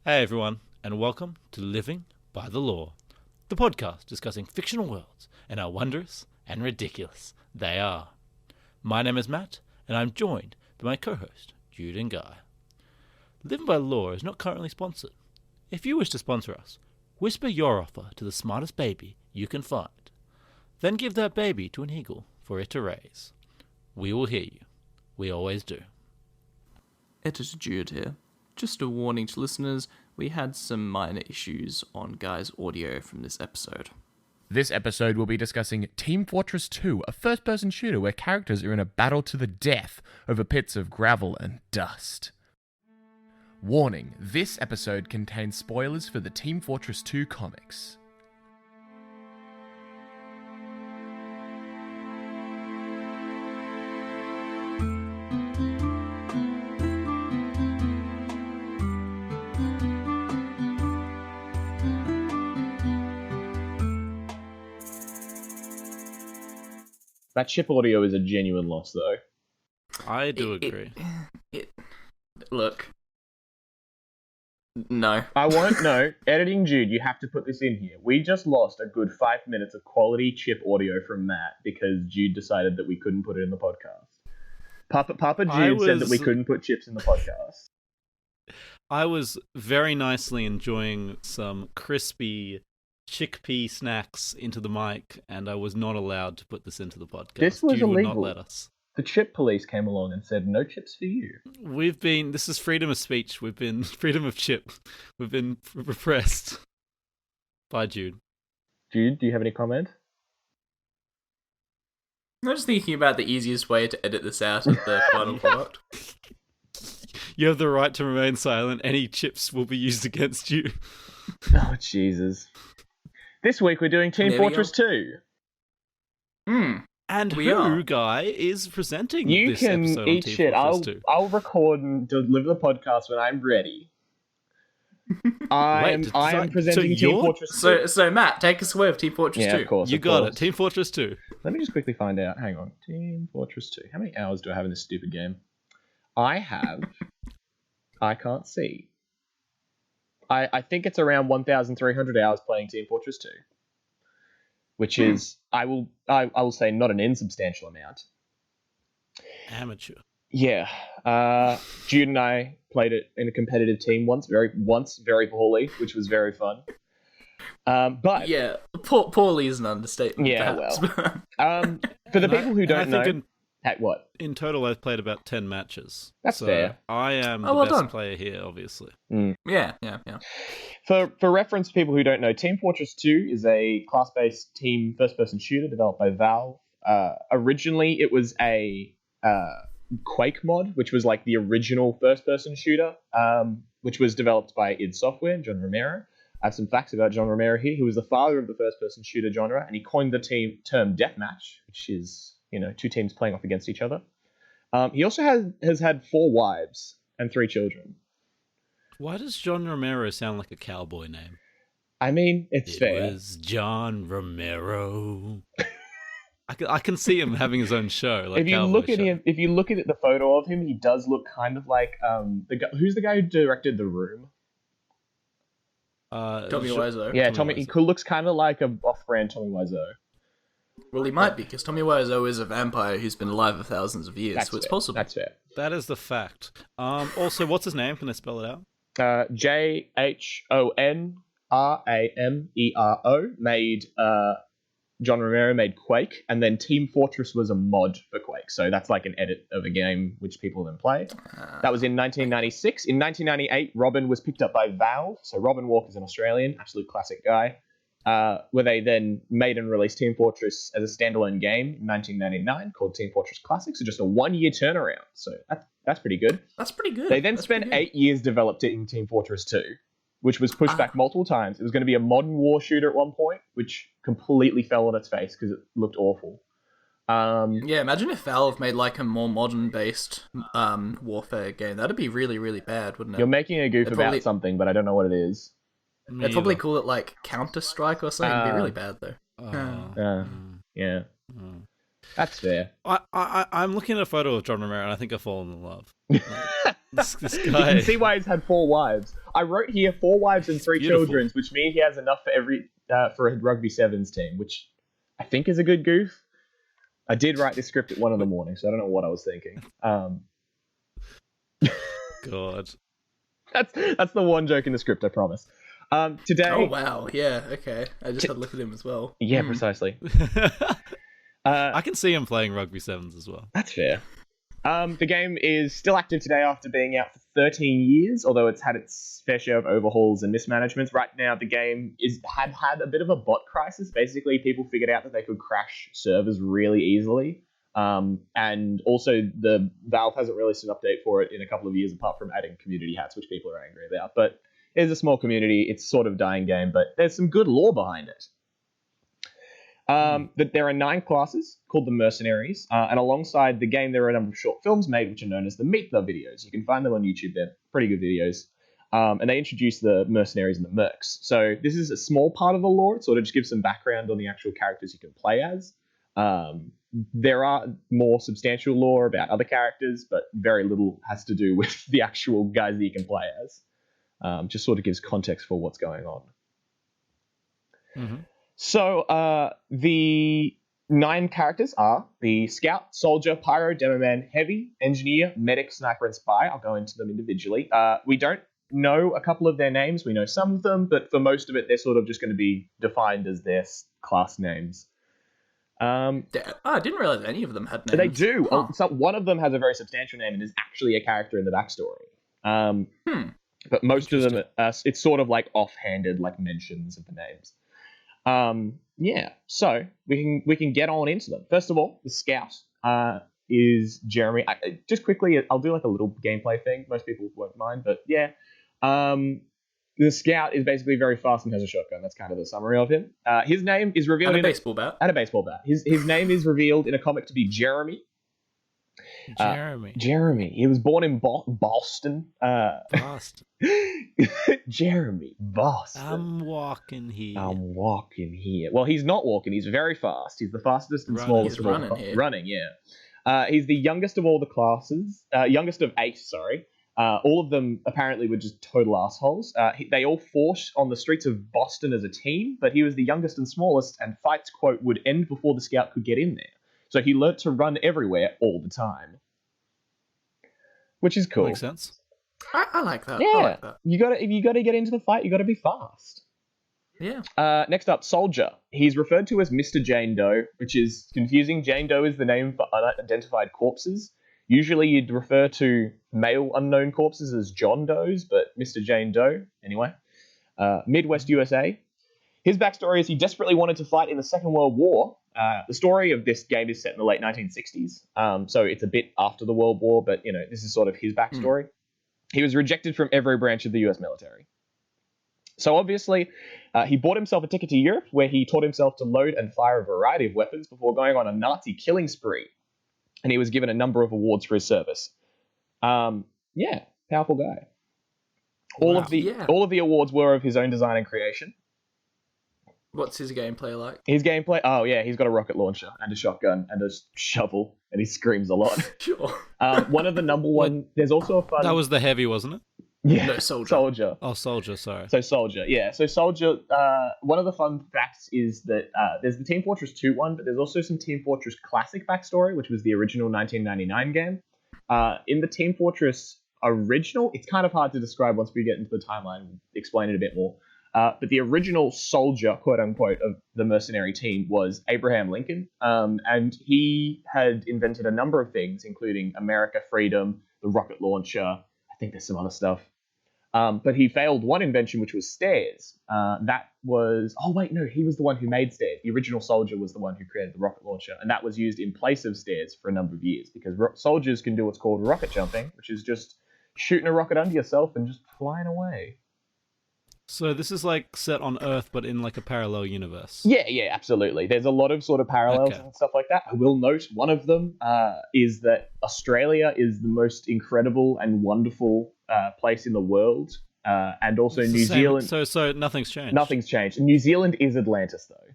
Hey everyone, and welcome to Living by the Law, the podcast discussing fictional worlds and how wondrous and ridiculous they are. My name is Matt, and I'm joined by my co-host, Jude and Guy. Living by the Law is not currently sponsored. If you wish to sponsor us, whisper your offer to the smartest baby you can find. Then give that baby to an eagle for it to raise. We will hear you. We always do. Editor Jude here. Just a warning to listeners, we had some minor issues on Guy's audio from this episode. This episode will be discussing Team Fortress 2, a first-person shooter where characters are in a battle to the death over pits of gravel and dust. Warning, this episode contains spoilers for the Team Fortress 2 comics. That chip audio is a genuine loss, though. I do agree. Look. No. I won't know. Editing Jude, you have to put this in here. We just lost a good 5 minutes of quality chip audio from Matt because Jude decided that we couldn't put it in the podcast. Papa Jude said that we couldn't put chips in the podcast. I was very nicely enjoying some crispy chickpea snacks into the mic, and I was not allowed to put this into the podcast. This was Jude illegal. would not let us. The chip police came along and said, no chips for you. This is freedom of speech. Freedom of chip. We've been repressed. By Jude. Jude, do you have any comment? I'm just thinking about the easiest way to edit this out of the final product. You have the right to remain silent. Any chips will be used against you. Oh, Jesus. This week we're doing Team Fortress 2. And We who, are. Guy, is presenting You this can episode eat on Team shit. Fortress 2? I'll record and deliver the podcast when I'm ready. I am presenting Team Fortress 2. So Matt, take us away with Team Fortress 2. Yeah, of course. You got it. Team Fortress 2. Let me just quickly find out. Hang on. Team Fortress 2. How many hours do I have in this stupid game? I can't see. I think it's around 1,300 hours playing Team Fortress 2. Which is, I will say, not an insubstantial amount. Amateur. Yeah. Jude and I played it in a competitive team once very poorly, which was very fun. But Yeah, poorly is an understatement. Yeah, perhaps. for the people who don't know, what? In total, I've played about 10 matches. That's fair. I am Oh, the well best done. player here, obviously. Yeah. For reference, people who don't know, Team Fortress 2 is a class-based team first-person shooter developed by Valve. Originally, it was a Quake mod, which was like the original first-person shooter, which was developed by id Software, John Romero. I have some facts about John Romero here. He was the father of the first-person shooter genre, and he coined the term deathmatch, which is, two teams playing off against each other. He also has had 4 wives and 3 children. Why does John Romero sound like a cowboy name? I mean, it's fair. It was John Romero. I can see him having his own show. Like If you look at the photo of him, he does look kind of like the guy. Who's the guy who directed The Room? Tommy Wiseau. Yeah, Tommy. He looks kind of like a off-brand Tommy Wiseau. Well, he might be, because Tommy Wiseau is a vampire who's been alive for thousands of years, so it's fair. possible. That's fair. That is the fact. Also, what's his name? Can I spell it out? JHONRAMERO John Romero made Quake, and then Team Fortress was a mod for Quake. So that's like an edit of a game which people then play. That was in 1996. In 1998, Robin was picked up by Valve. So Robin Walker's an Australian, absolute classic guy. Where they then made and released Team Fortress as a standalone game in 1999 called Team Fortress Classic. So just a 1-year turnaround. So that's pretty good. That's pretty good. They then spent 8 years developing Team Fortress 2, which was pushed back multiple times. It was going to be a modern war shooter at one point, which completely fell on its face because it looked awful. Yeah, imagine if Valve made like a more modern-based warfare game. That'd be really, really bad, wouldn't it? You're making a goof about something, but I don't know what it is. They'd probably call it like Counter-Strike or something. It'd be really bad though. Yeah. That's fair. I'm looking at a photo of John Romero and I think I've fallen in love. Like, this You guy. can see why he's had 4 wives. I wrote here 4 wives and 3 beautiful. children, which means he has enough for a rugby sevens team, which I think is a good goof. I did write this script at 1 a.m, so I don't know what I was thinking. God. That's the one joke in the script, I promise. Today. Oh wow, yeah, okay. I just had a look at him as well. Yeah, precisely. I can see him playing rugby sevens as well. That's fair. The game is still active today after being out for 13 years, although it's had its fair share of overhauls and mismanagements. Right now, the game had a bit of a bot crisis. Basically, people figured out that they could crash servers really easily. And also, the Valve hasn't released an update for it in a couple of years, apart from adding community hats, which people are angry about. But it's a small community. It's sort of dying game, but there's some good lore behind it. But there are 9 classes called the Mercenaries, and alongside the game, there are a number of short films made, which are known as the Meet The videos. You can find them on YouTube. They're pretty good videos. And they introduce the Mercenaries and the Mercs. So this is a small part of the lore. It sort of just gives some background on the actual characters you can play as. There are more substantial lore about other characters, but very little has to do with the actual guys that you can play as. Just sort of gives context for what's going on. Mm-hmm. So the 9 characters are the Scout, Soldier, Pyro, Demoman, Heavy, Engineer, Medic, Sniper, and Spy. I'll go into them individually. We don't know a couple of their names. We know some of them, but for most of it, they're sort of just going to be defined as their class names. I didn't realize any of them had names. They do. Huh. So one of them has a very substantial name and is actually a character in the backstory. But most of them, it's sort of like offhanded, like mentions of the names. So we can get on into them. First of all, the Scout is Jeremy. Just quickly, I'll do like a little gameplay thing. Most people won't mind, but yeah. The Scout is basically very fast and has a shotgun. That's kind of the summary of him. His name is revealed And a baseball bat. And a baseball bat. His name is revealed in a comic to be Jeremy. Jeremy. He was born in Boston. Boston. Jeremy, Boston. I'm walking here. Well, he's not walking. He's very fast. He's the fastest and smallest He's of all running here. Running, yeah. He's the youngest of all the classes. Youngest of 8, sorry. All of them apparently were just total assholes. They all fought on the streets of Boston as a team, but he was the youngest and smallest, and fights, quote, would end before the Scout could get in there. So he learnt to run everywhere all the time. Which is cool. Makes sense. I like that. Yeah. I like that. If you gotta get into the fight, you gotta be fast. Yeah. Next up, Soldier. He's referred to as Mr. Jane Doe, which is confusing. Jane Doe is the name for unidentified corpses. Usually you'd refer to male unknown corpses as John Does, but Mr. Jane Doe, anyway. Midwest USA. His backstory is he desperately wanted to fight in the Second World War. The story of this game is set in the late 1960s, so it's a bit after the World War, but this is sort of his backstory. He was rejected from every branch of the US military. So obviously, he bought himself a ticket to Europe, where he taught himself to load and fire a variety of weapons before going on a Nazi killing spree. And he was given a number of awards for his service. Powerful guy. All of the awards were of his own design and creation. What's his gameplay like? His gameplay? Oh, yeah, he's got a rocket launcher and a shotgun and a shovel, and he screams a lot. Sure. One of the number one... There's also a fun... That was the Heavy, wasn't it? Yeah, No, Soldier. Soldier. Oh, Soldier, sorry. So Soldier, yeah. So Soldier, one of the fun facts is that there's the Team Fortress 2 one, but there's also some Team Fortress Classic backstory, which was the original 1999 game. In the Team Fortress original, it's kind of hard to describe once we get into the timeline and explain it a bit more. But the original soldier, quote unquote, of the mercenary team was Abraham Lincoln. And he had invented a number of things, including America, freedom, the rocket launcher. I think there's some other stuff. But he failed one invention, which was stairs. He was the one who made stairs. The original soldier was the one who created the rocket launcher. And that was used in place of stairs for a number of years because soldiers can do what's called rocket jumping, which is just shooting a rocket under yourself and just flying away. So this is like set on Earth, but in like a parallel universe. Yeah, absolutely. There's a lot of sort of parallels and stuff like that. I will note one of them is that Australia is the most incredible and wonderful place in the world, and also It's New the same. Zealand. So nothing's changed. Nothing's changed. New Zealand is Atlantis, though.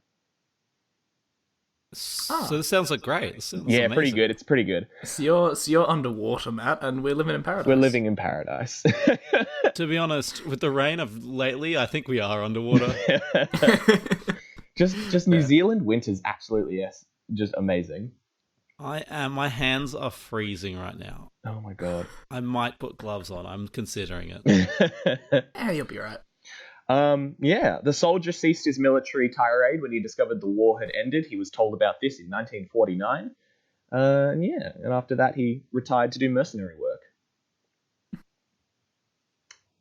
So this sounds like great. This sounds Yeah, pretty amazing. good. It's pretty good. So you're underwater, Matt, and we're living in paradise. We're living in paradise. To be honest, with the rain of lately, I think we are underwater. just New Zealand winter's absolutely yes, just amazing. I am. My hands are freezing right now. Oh my god. I might put gloves on. I'm considering it. Yeah, you'll be right. Yeah, the soldier ceased his military tirade when he discovered the war had ended. He was told about this in 1949. And after that he retired to do mercenary work.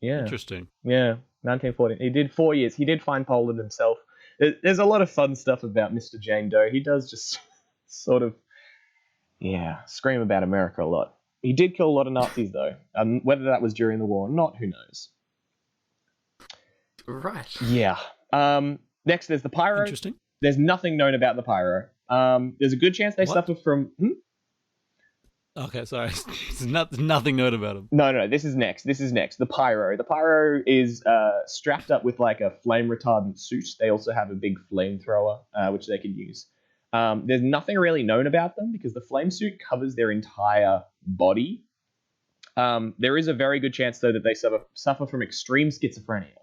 Yeah. Interesting. Yeah, 1940. He did 4 years. He did find Poland himself. There's a lot of fun stuff about Mr. Jane Doe. He does just sort of, scream about America a lot. He did kill a lot of Nazis, though. Whether that was during the war or not, who knows? Right. Yeah. Next, there's the Pyro. Interesting. There's nothing known about the Pyro. There's a good chance they suffer from... Okay, sorry. There's nothing known about him. No, this is next. The Pyro. The Pyro is strapped up with like a flame retardant suit. They also have a big flamethrower, which they can use. There's nothing really known about them because the flame suit covers their entire body. There is a very good chance, though, that they suffer from extreme schizophrenia.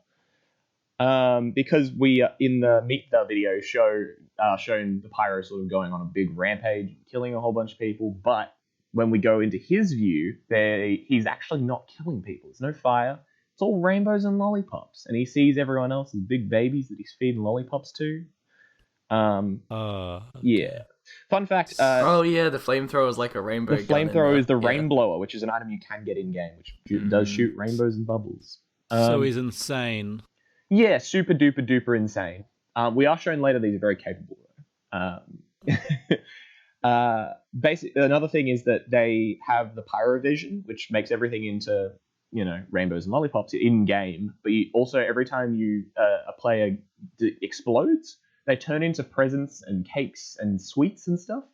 Because we, in the Meet the video, shown the Pyro sort of going on a big rampage, killing a whole bunch of people, but when we go into his view, he's actually not killing people. There's no fire. It's all rainbows and lollipops. And he sees everyone else as big babies that he's feeding lollipops to. Okay. Yeah. Fun fact. The flamethrower is like a rainbow. The flamethrower is the rainblower, which is an item you can get in-game, which does shoot rainbows and bubbles. So he's insane. Yeah, super duper duper insane. We are shown later that he's very capable. Basically, another thing is that they have the pyrovision, which makes everything into rainbows and lollipops in game. But also, every time a player explodes, they turn into presents and cakes and sweets and stuff.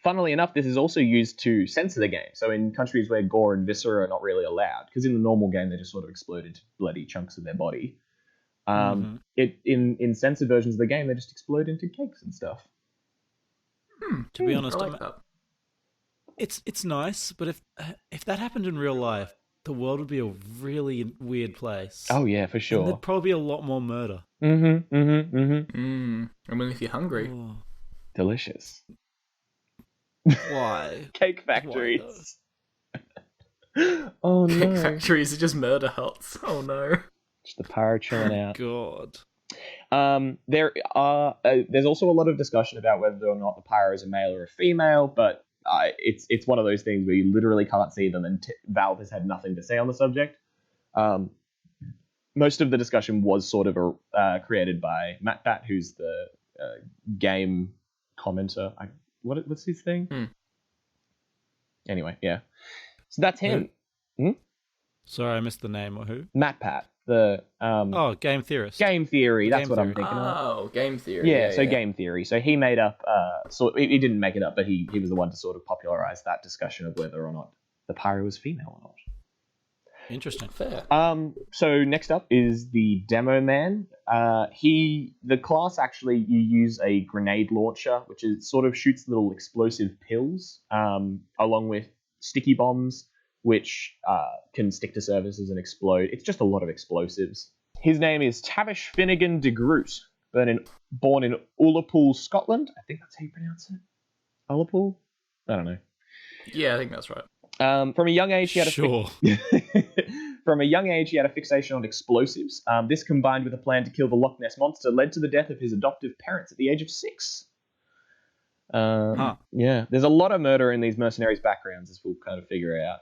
Funnily enough, this is also used to censor the game. So in countries where gore and viscera are not really allowed, because in the normal game they just sort of explode into bloody chunks of their body. In censored versions of the game, they just explode into cakes and stuff. To be honest, I like that. It's nice, but if that happened in real life, the world would be a really weird place. Oh yeah, for sure. And there'd probably be a lot more murder. I mean, if you're hungry. Oh, Delicious. why? Cake factories. Oh no. Cake factories are just murder huts. Oh no. Just the pyro chilling out. God. There's also a lot of discussion about whether or not the pyro is a male or a female, but it's one of those things where you literally can't see them, and Valve has had nothing to say on the subject. Most of the discussion was sort of created by Matt Bat, who's the game commenter. What's his thing? Anyway, yeah. So that's him. Sorry, I missed the name. Or who? Matt Pat, the Game Theorist. Game Theory. That's Game what Theory. I'm thinking of. Oh, Game Theory. Yeah, Game Theory. So he made up. He didn't make it up, but he was the one to sort of popularize that discussion of whether or not the pyro was female or not. Interesting. Fair. So next up is the Demo Man. The class actually, you use a grenade launcher, which sort of shoots little explosive pills, along with sticky bombs, which can stick to surfaces and explode. It's just a lot of explosives. His name is Tavish Finnegan de Groot, born in Ullapool, Scotland. I think that's how you pronounce it. Ullapool? I don't know. Yeah, I think that's right. From a young age, he had a fixation on explosives. This, combined with a plan to kill the Loch Ness Monster, led to the death of his adoptive parents at the age of 6. Yeah, there's a lot of murder in these mercenaries' backgrounds, as we'll kind of figure out.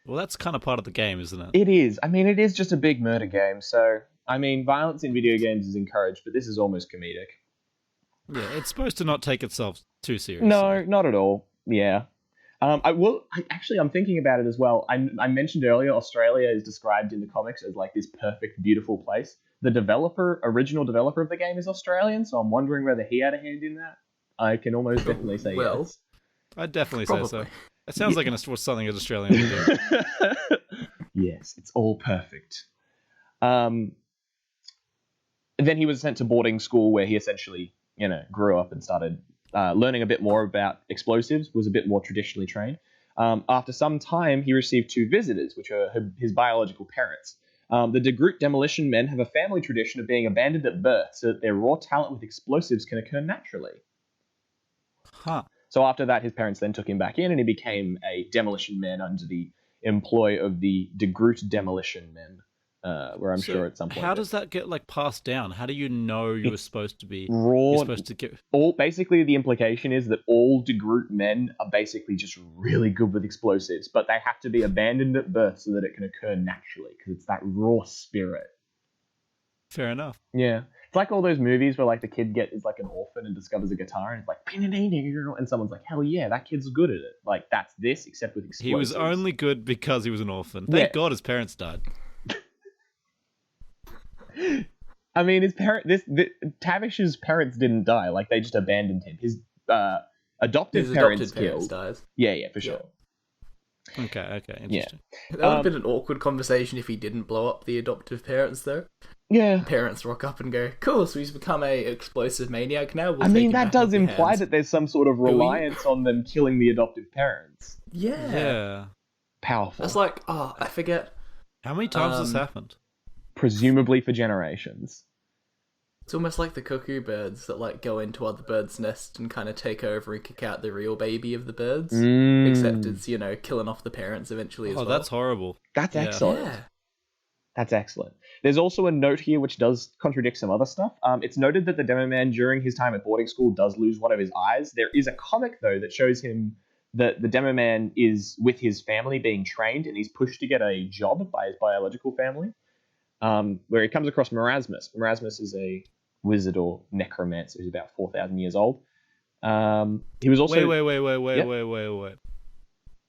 Well, that's kind of part of the game, isn't it? It is. I mean, it is just a big murder game. So, I mean, violence in video games is encouraged, but this is almost comedic. Yeah, it's supposed to not take itself too seriously. No, not at all. Yeah. I'm thinking about it as well. I mentioned earlier, Australia is described in the comics as like this perfect, beautiful place. The original developer of the game is Australian, so I'm wondering whether he had a hand in that. I can almost definitely say yes. I'd definitely say so. It sounds like something an Australian would do. Yes, it's all perfect. Then he was sent to boarding school where he essentially, grew up and started learning a bit more about explosives, was a bit more traditionally trained. After some time, he received two visitors, which are his biological parents. The De Groot demolition men have a family tradition of being abandoned at birth so that their raw talent with explosives can occur naturally. Huh. So after that, his parents then took him back in, and he became a demolition man under the employ of the De Groot demolition men, where I'm sure at some point. How does that get passed down? How do you know you were supposed to be raw? You're supposed to get Basically, the implication is that all De Groot men are basically just really good with explosives, but they have to be abandoned at birth so that it can occur naturally, because it's that raw spirit. Fair enough. Yeah. It's like all those movies where the kid is an orphan and discovers a guitar and it's like, and someone's like, hell yeah, that kid's good at it. That's this, except with explosives. He was only good because he was an orphan. Thank God his parents died. I mean, Tavish's parents didn't die. They just abandoned him. His adopted parents killed. Died. Yeah, for sure. Okay, interesting. That would have been an awkward conversation if he didn't blow up the adoptive parents, though. Yeah. Parents rock up and go, cool, so he's become a explosive maniac now. That does imply that there's some sort of reliance on them killing the adoptive parents. Yeah. Powerful. That's I forget. How many times has this happened? Presumably for generations. It's almost like the cuckoo birds that go into other birds' nests and kind of take over and kick out the real baby of the birds. Except it's, killing off the parents eventually as well. Oh, that's horrible. That's excellent. Yeah. That's excellent. There's also a note here which does contradict some other stuff. It's noted that the Demo Man during his time at boarding school does lose one of his eyes. There is a comic, though, that shows him that the Demo Man is with his family being trained, and he's pushed to get a job by his biological family, where he comes across Marasmus. Marasmus is a wizard or necromancer who's about 4,000 years old. He was also... Wait.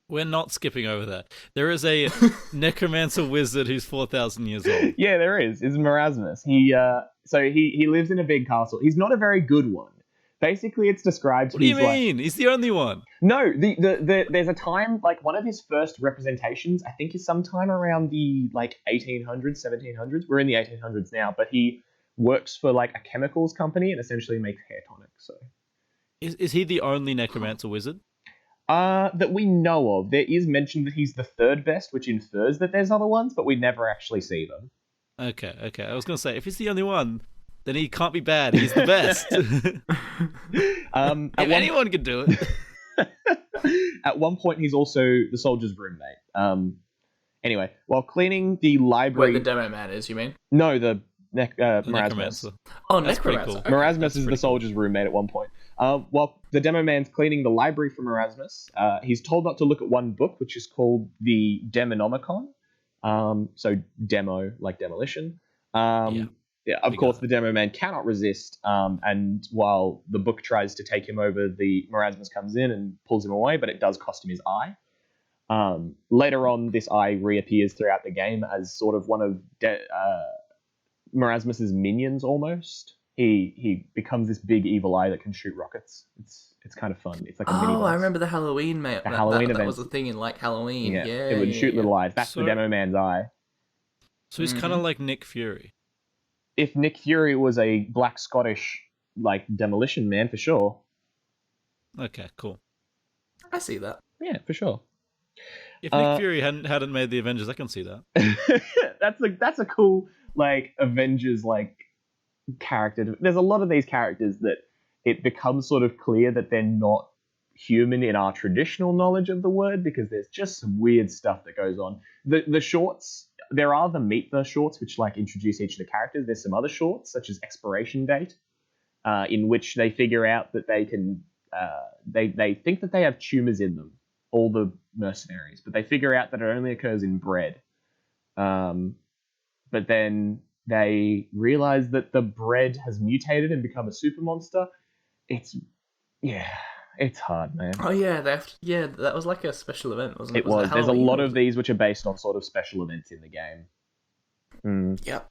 We're not skipping over that. There is a necromancer wizard who's 4,000 years old. Yeah, there is. It's Marasmus. He lives in a big castle. He's not a very good one. Basically, it's described... What do you mean? He's the only one. No, there's a time, one of his first representations, I think is sometime around the, 1800s, 1700s. We're in the 1800s now, but he works for, a chemicals company and essentially makes hair tonics, so... Is he the only necromancer wizard? That we know of. There is mention that he's the third best, which infers that there's other ones, but we never actually see them. Okay. I was going to say, if he's the only one, then he can't be bad. He's the best. If anyone could do it. At one point, he's also the soldier's roommate. Anyway, while cleaning the library... Where the Demo Man is, you mean? No, the Marasmus. Necromancer. Oh, That's pretty Necromancer. cool. Okay. Marasmus is the soldier's roommate at one point. While the Demo Man's cleaning the library for Marasmus, he's told not to look at one book, which is called the Demonomicon. So demo, like demolition. Of course, the Demo Man cannot resist. And while the book tries to take him over, the Marasmus comes in and pulls him away, but it does cost him his eye. Later on, this eye reappears throughout the game as sort of one of Marasmus's minions, almost. He becomes this big evil eye that can shoot rockets. It's kind of fun. It's like a mini boss. I remember the Halloween mate. Halloween event. That was a thing in Halloween. Yeah, it would shoot little eyes. That's the Demo Man's eye. So he's kind of like Nick Fury. If Nick Fury was a black Scottish demolition man, for sure. Okay, cool. I see that. Yeah, for sure. If Nick Fury hadn't made the Avengers, I can see that. that's a cool Avengers character. There's a lot of these characters that it becomes sort of clear that they're not human in our traditional knowledge of the word, because there's just some weird stuff that goes on. The shorts, there are the Meet the shorts, which introduce each of the characters. There's some other shorts, such as Expiration Date, in which they figure out that they can they think that they have tumors in them, all the mercenaries, but they figure out that it only occurs in bread. But then they realize that the bread has mutated and become a super monster. It's hard, man. Oh yeah, that was like a special event, wasn't it? It was. There's a lot of these which are based on sort of special events in the game. Yep.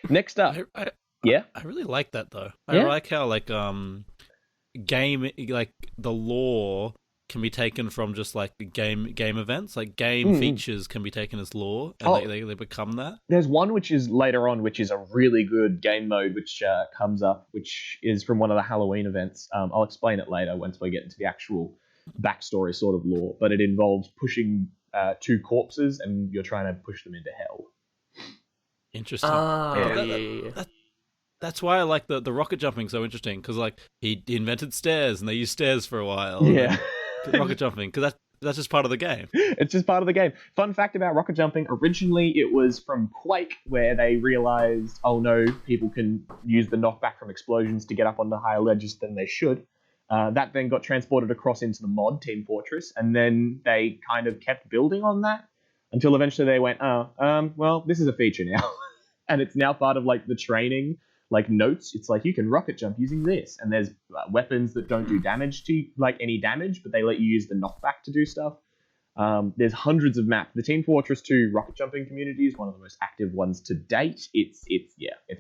Next up, I really like that though. I Yeah? like how game the lore can be taken from just like game events, like game features can be taken as lore, and they become that. There's one which is later on, which is a really good game mode, which comes up, which is from one of the Halloween events. I'll explain it later once we get into the actual backstory sort of lore, but it involves pushing two corpses, and you're trying to push them into hell. Interesting. That's why I like the rocket jumping so interesting, because like he invented stairs and they used stairs for a while. Yeah, rocket jumping, because that's just part of the game. It's just part of the game. Fun fact about rocket jumping: originally it was from Quake, where they realized, oh no, people can use the knockback from explosions to get up onto higher ledges than they should. That then got transported across into the mod Team Fortress, and then they kind of kept building on that until eventually they went, well, this is a feature now, and it's now part of like the training. Like notes, it's like you can rocket jump using this, and there's weapons that don't do damage to like any damage, but they let you use the knockback to do stuff. There's hundreds of maps. The Team Fortress 2 rocket jumping community is one of the most active ones to date. It's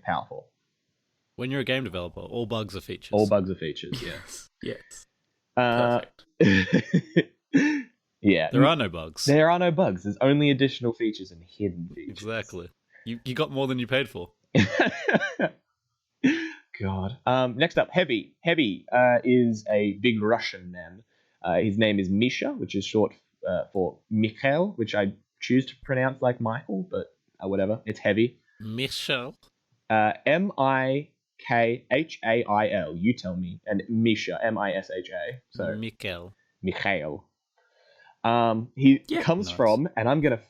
powerful. When you're a game developer, all bugs are features. All bugs are features. Yes. Perfect. Yeah. There are no bugs. There are no bugs. There's only additional features and hidden features. Exactly. You got more than you paid for. God. Next up, Heavy. Heavy is a big Russian man. His name is Misha, which is short for Mikhail, which I choose to pronounce like Michael, but whatever. It's Heavy. Michel. Mikhail. You tell me. And Misha, Misha. So Mikhail. He comes from, and I'm going to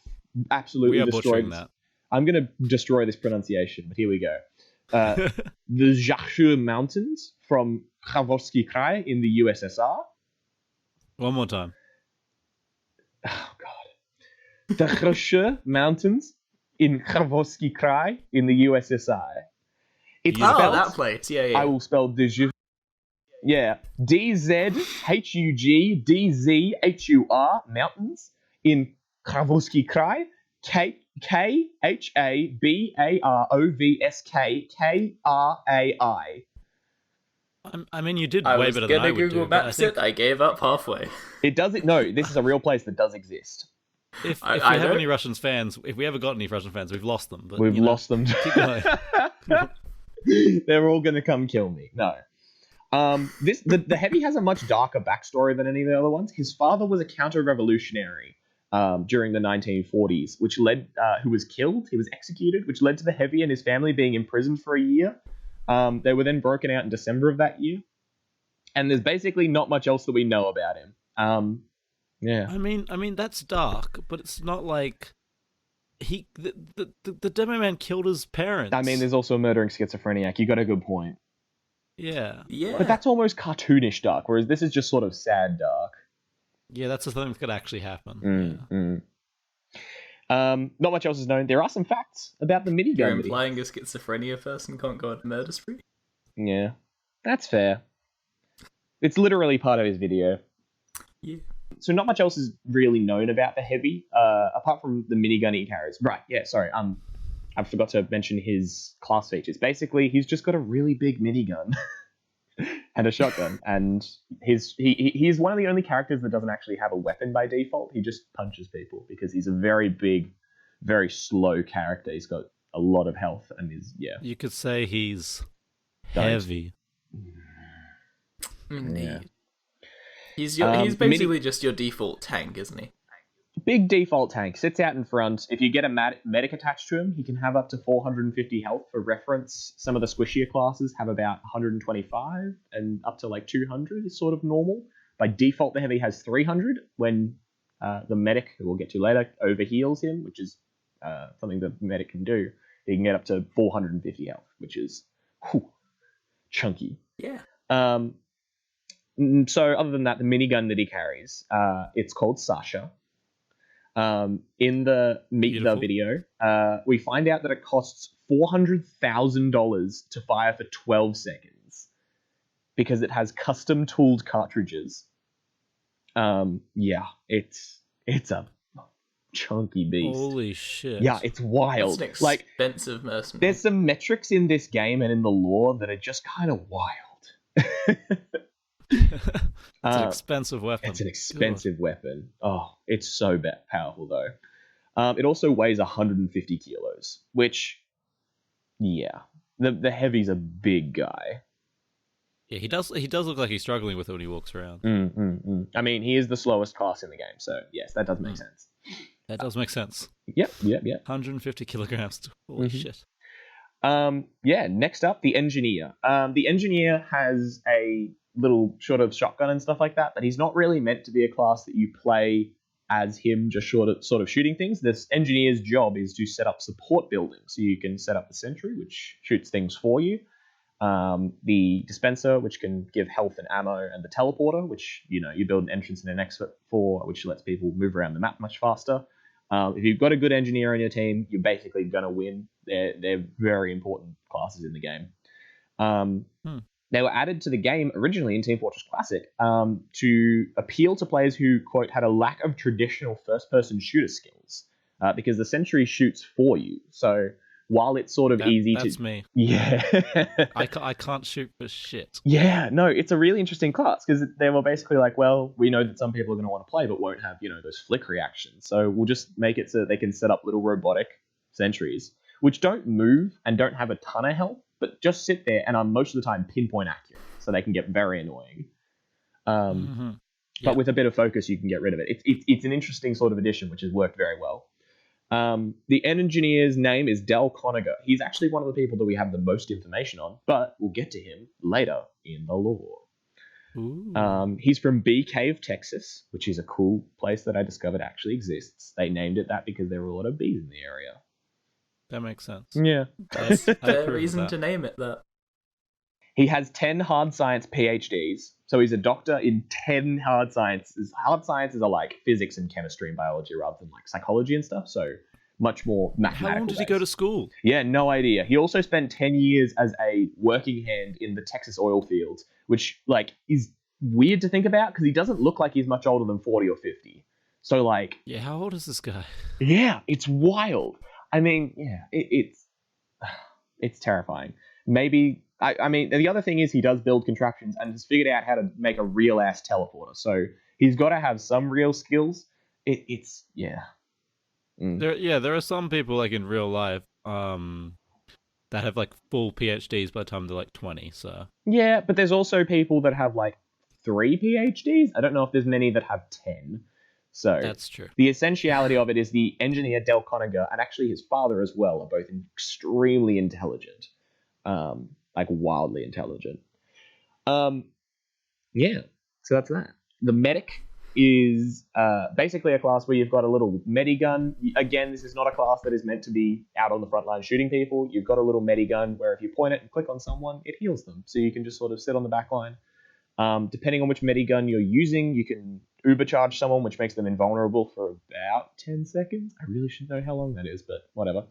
absolutely destroy this. That. I'm going to destroy this pronunciation, but here we go. The Zhakshu Mountains from Khabarovsky Krai in the USSR. One more time. Oh, God. The Zhakshu Mountains in Khabarovsky Krai in the USSR. It's spelled, that place. Yeah. I will spell DZHUG. Yeah. DZHUGDZHUR Mountains in Khabarovsky Krai. KHABAROVSKKRAI. I mean, you did way better than I would do. Google Maps it. I gave up halfway. It doesn't. No, this is a real place that does exist. If we have any Russian fans, if we ever got any Russian fans, we've lost them. But, we've lost them. Keep going. They're all going to come kill me. No. The Heavy has a much darker backstory than any of the other ones. His father was a counter-revolutionary. During the 1940s, which led, who was killed, he was executed, which led to the Heavy and his family being imprisoned for a year. They were then broken out in December of that year. And there's basically not much else that we know about him. Yeah. I mean that's dark, but it's not like the Demo Man killed his parents. I mean, there's also a murdering schizophrenic. You got a good point. Yeah. But that's almost cartoonish dark, whereas this is just sort of sad dark. Yeah, that's the thing that could actually happen. Not much else is known. There are some facts about the minigun. You're implying a schizophrenia person can't go on a murder spree? Yeah, that's fair. It's literally part of his video. Yeah. So not much else is really known about the Heavy, apart from the minigun he carries. Right, yeah, sorry. I forgot to mention his class features. Basically, he's just got a really big minigun. And a shotgun, and he's one of the only characters that doesn't actually have a weapon by default. He just punches people because he's a very big, very slow character. He's got a lot of health and You could say he's heavy. Indeed. Yeah. He's basically just your default tank, isn't he? Big default tank, sits out in front. If you get a medic attached to him, he can have up to 450 health. For reference, some of the squishier classes have about 125, and up to like 200 is sort of normal. By default, the Heavy has 300 when the medic, who we'll get to later, overheals him, which is something the medic can do. He can get up to 450 health, which is chunky. Yeah. So other than that, the minigun that he carries, it's called Sasha. In the Meet the video, we find out that it costs $400,000 to fire for 12 seconds because it has custom tooled cartridges. Yeah, it's a chunky beast. Holy shit! Yeah, it's wild. It's an expensive mercenary. There's some metrics in this game and in the lore that are just kind of wild. It's an expensive weapon. It's an expensive weapon. Oh, it's so powerful though. It also weighs 150 kilos, which, yeah, the heavy's a big guy. Yeah, he does look like he's struggling with it when he walks around. I mean, he is the slowest class in the game, so yes, that does make sense. That does make sense. Yep. 150 kilograms. Holy shit. Next up, the engineer. The engineer has a little sort of shotgun and stuff like that, but he's not really meant to be a class that you play as him, just sort of shooting things. This engineer's job is to set up support buildings, so you can set up the sentry, which shoots things for you, the dispenser, which can give health and ammo, and the teleporter, which you build an entrance and an exit for, which lets people move around the map much faster. If you've got a good engineer on your team, you're basically going to win. They're very important classes in the game. They were added to the game originally in Team Fortress Classic to appeal to players who, quote, had a lack of traditional first-person shooter skills, because the sentry shoots for you. So while it's sort of easy that's me. Yeah. I can't shoot for shit. Yeah, no, it's a really interesting class because they were basically like, well, we know that some people are going to want to play but won't have, those flick reactions. So we'll just make it so that they can set up little robotic sentries, which don't move and don't have a ton of health, but just sit there and are most of the time pinpoint accurate. So they can get very annoying. But with a bit of focus, you can get rid of it. It's an interesting sort of addition, which has worked very well. The engineer's name is Del Conager. He's actually one of the people that we have the most information on, but we'll get to him later in the lore. He's from Bee Cave, Texas, which is a cool place that I discovered actually exists. They named it that because there were a lot of bees in the area. That makes sense. Yeah. That's a reason to name it that. He has 10 hard science PhDs, so he's a doctor in 10 hard sciences. Hard sciences are like physics and chemistry and biology rather than like psychology and stuff, so much more mathematical. How long did he go to school? Yeah, no idea. He also spent 10 years as a working hand in the Texas oil fields, which is weird to think about because he doesn't look like he's much older than 40 or 50. So yeah, how old is this guy? Yeah, it's wild. I mean, yeah, it's terrifying. Maybe, I mean, the other thing is he does build contraptions and has figured out how to make a real-ass teleporter. So he's got to have some real skills. It's. There are some people in real life that have full PhDs by the time they're 20. So yeah, but there's also people that have 3 PhDs. I don't know if there's many that have 10. So that's true. The essentiality of it is the engineer Del Conager and actually his father as well are both extremely intelligent, wildly intelligent. Yeah, so that's that. The medic is basically a class where you've got a little medigun. Again, this is not a class that is meant to be out on the front line shooting people. You've got a little medigun where if you point it and click on someone, it heals them. So you can just sort of sit on the back line. Depending on which medigun you're using, you can ubercharge someone, which makes them invulnerable for about 10 seconds. I really should know how long that is, but whatever.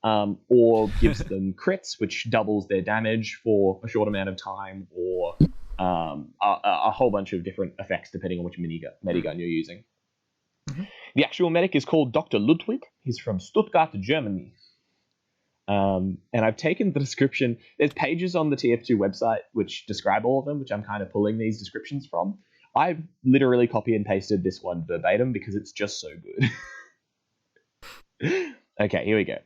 Or gives them crits, which doubles their damage for a short amount of time, or a whole bunch of different effects depending on which medigun you're using. Mm-hmm. The actual medic is called Dr. Ludwig. He's from Stuttgart, Germany. And I've taken the description. There's pages on the TF2 website which describe all of them, which I'm kind of pulling these descriptions from. I've literally copy and pasted this one verbatim because it's just so good. Okay, here we go.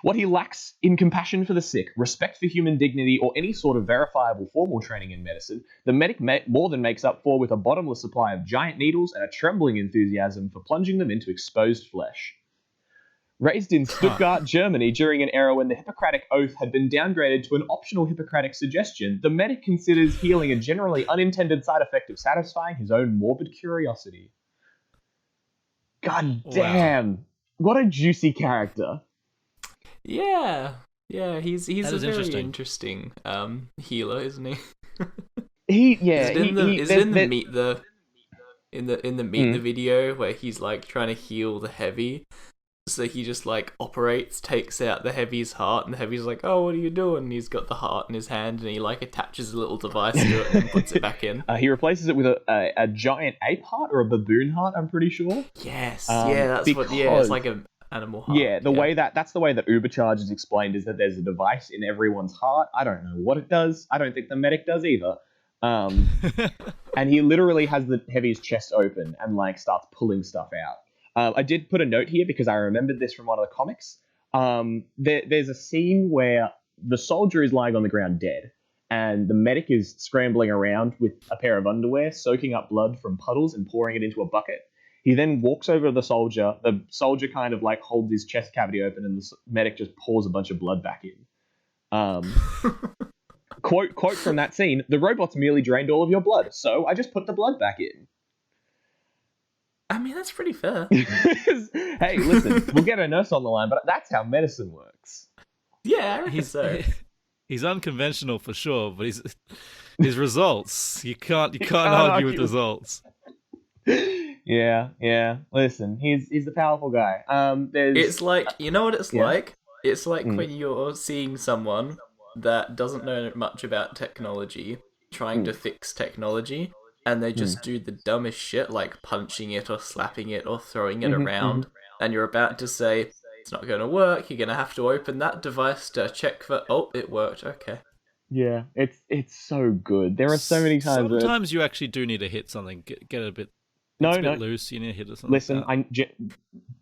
What he lacks in compassion for the sick, respect for human dignity, or any sort of verifiable formal training in medicine, the medic more than makes up for with a bottomless supply of giant needles and a trembling enthusiasm for plunging them into exposed flesh. Raised in Stuttgart, Germany, during an era when the Hippocratic Oath had been downgraded to an optional Hippocratic suggestion, the medic considers healing a generally unintended side effect of satisfying his own morbid curiosity. God damn. Wow. What a juicy character. Yeah, he's a very interesting healer, isn't he? Mm. In the meet the video where he's trying to heal the heavy, so he just operates, takes out the heavy's heart, and the heavy's "Oh, what are you doing?" And he's got the heart in his hand, and he attaches a little device to it and puts it back in. He replaces it with a giant ape heart or a baboon heart, I'm pretty sure. Yes, it's like a animal heart. Yeah, that's the way that Ubercharge is explained, is that there's a device in everyone's heart. I don't know what it does. I don't think the medic does either. And he literally has the heavy's chest open and like starts pulling stuff out. I did put a note here because I remembered this from one of the comics. There's a scene where the soldier is lying on the ground dead, and the medic is scrambling around with a pair of underwear, soaking up blood from puddles and pouring it into a bucket. He then walks over to the soldier. The soldier kind of like holds his chest cavity open, and the medic just pours a bunch of blood back in. Quote from that scene: "The robots merely drained all of your blood, so I just put the blood back in." I mean, that's pretty fair. Hey, listen, we'll get a nurse on the line, but that's how medicine works. Yeah, I reckon so. He's unconventional for sure, but his results, you can't argue with results. Yeah. Listen, he's the powerful guy. It's like, you know what it's like? It's like Mm. when you're seeing someone that doesn't know much about technology trying to fix technology, and they just do the dumbest shit, like punching it or slapping it or throwing it around, and you're about to say, it's not going to work, you're going to have to open that device to check for, oh, it worked, okay. Yeah, it's so good. There are so many times. Sometimes you actually do need to hit something, get it a bit. It's a bit loose. You need to hit it something. Listen, like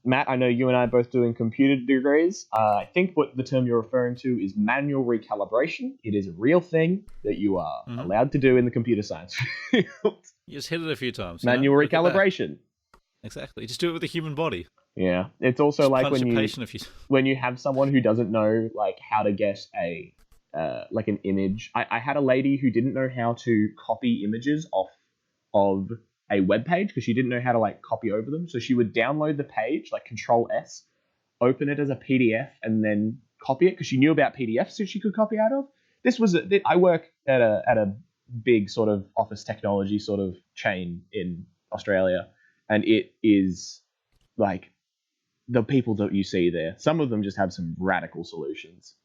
Matt, I know you and I are both doing computer degrees. I think what the term you're referring to is manual recalibration. It is a real thing that you are allowed to do in the computer science field. You just hit it a few times. Manual recalibration. Exactly. Just do it with the human body. Yeah, it's also just like when you have someone who doesn't know like how to get a like an image. I had a lady who didn't know how to copy images off of a web page because she didn't know how to like copy over them. So she would download the page, like Control S, open it as a PDF, and then copy it because she knew about PDFs so she could copy out of. I work at a big sort of office technology sort of chain in Australia, and it is like the people that you see there. Some of them just have some radical solutions.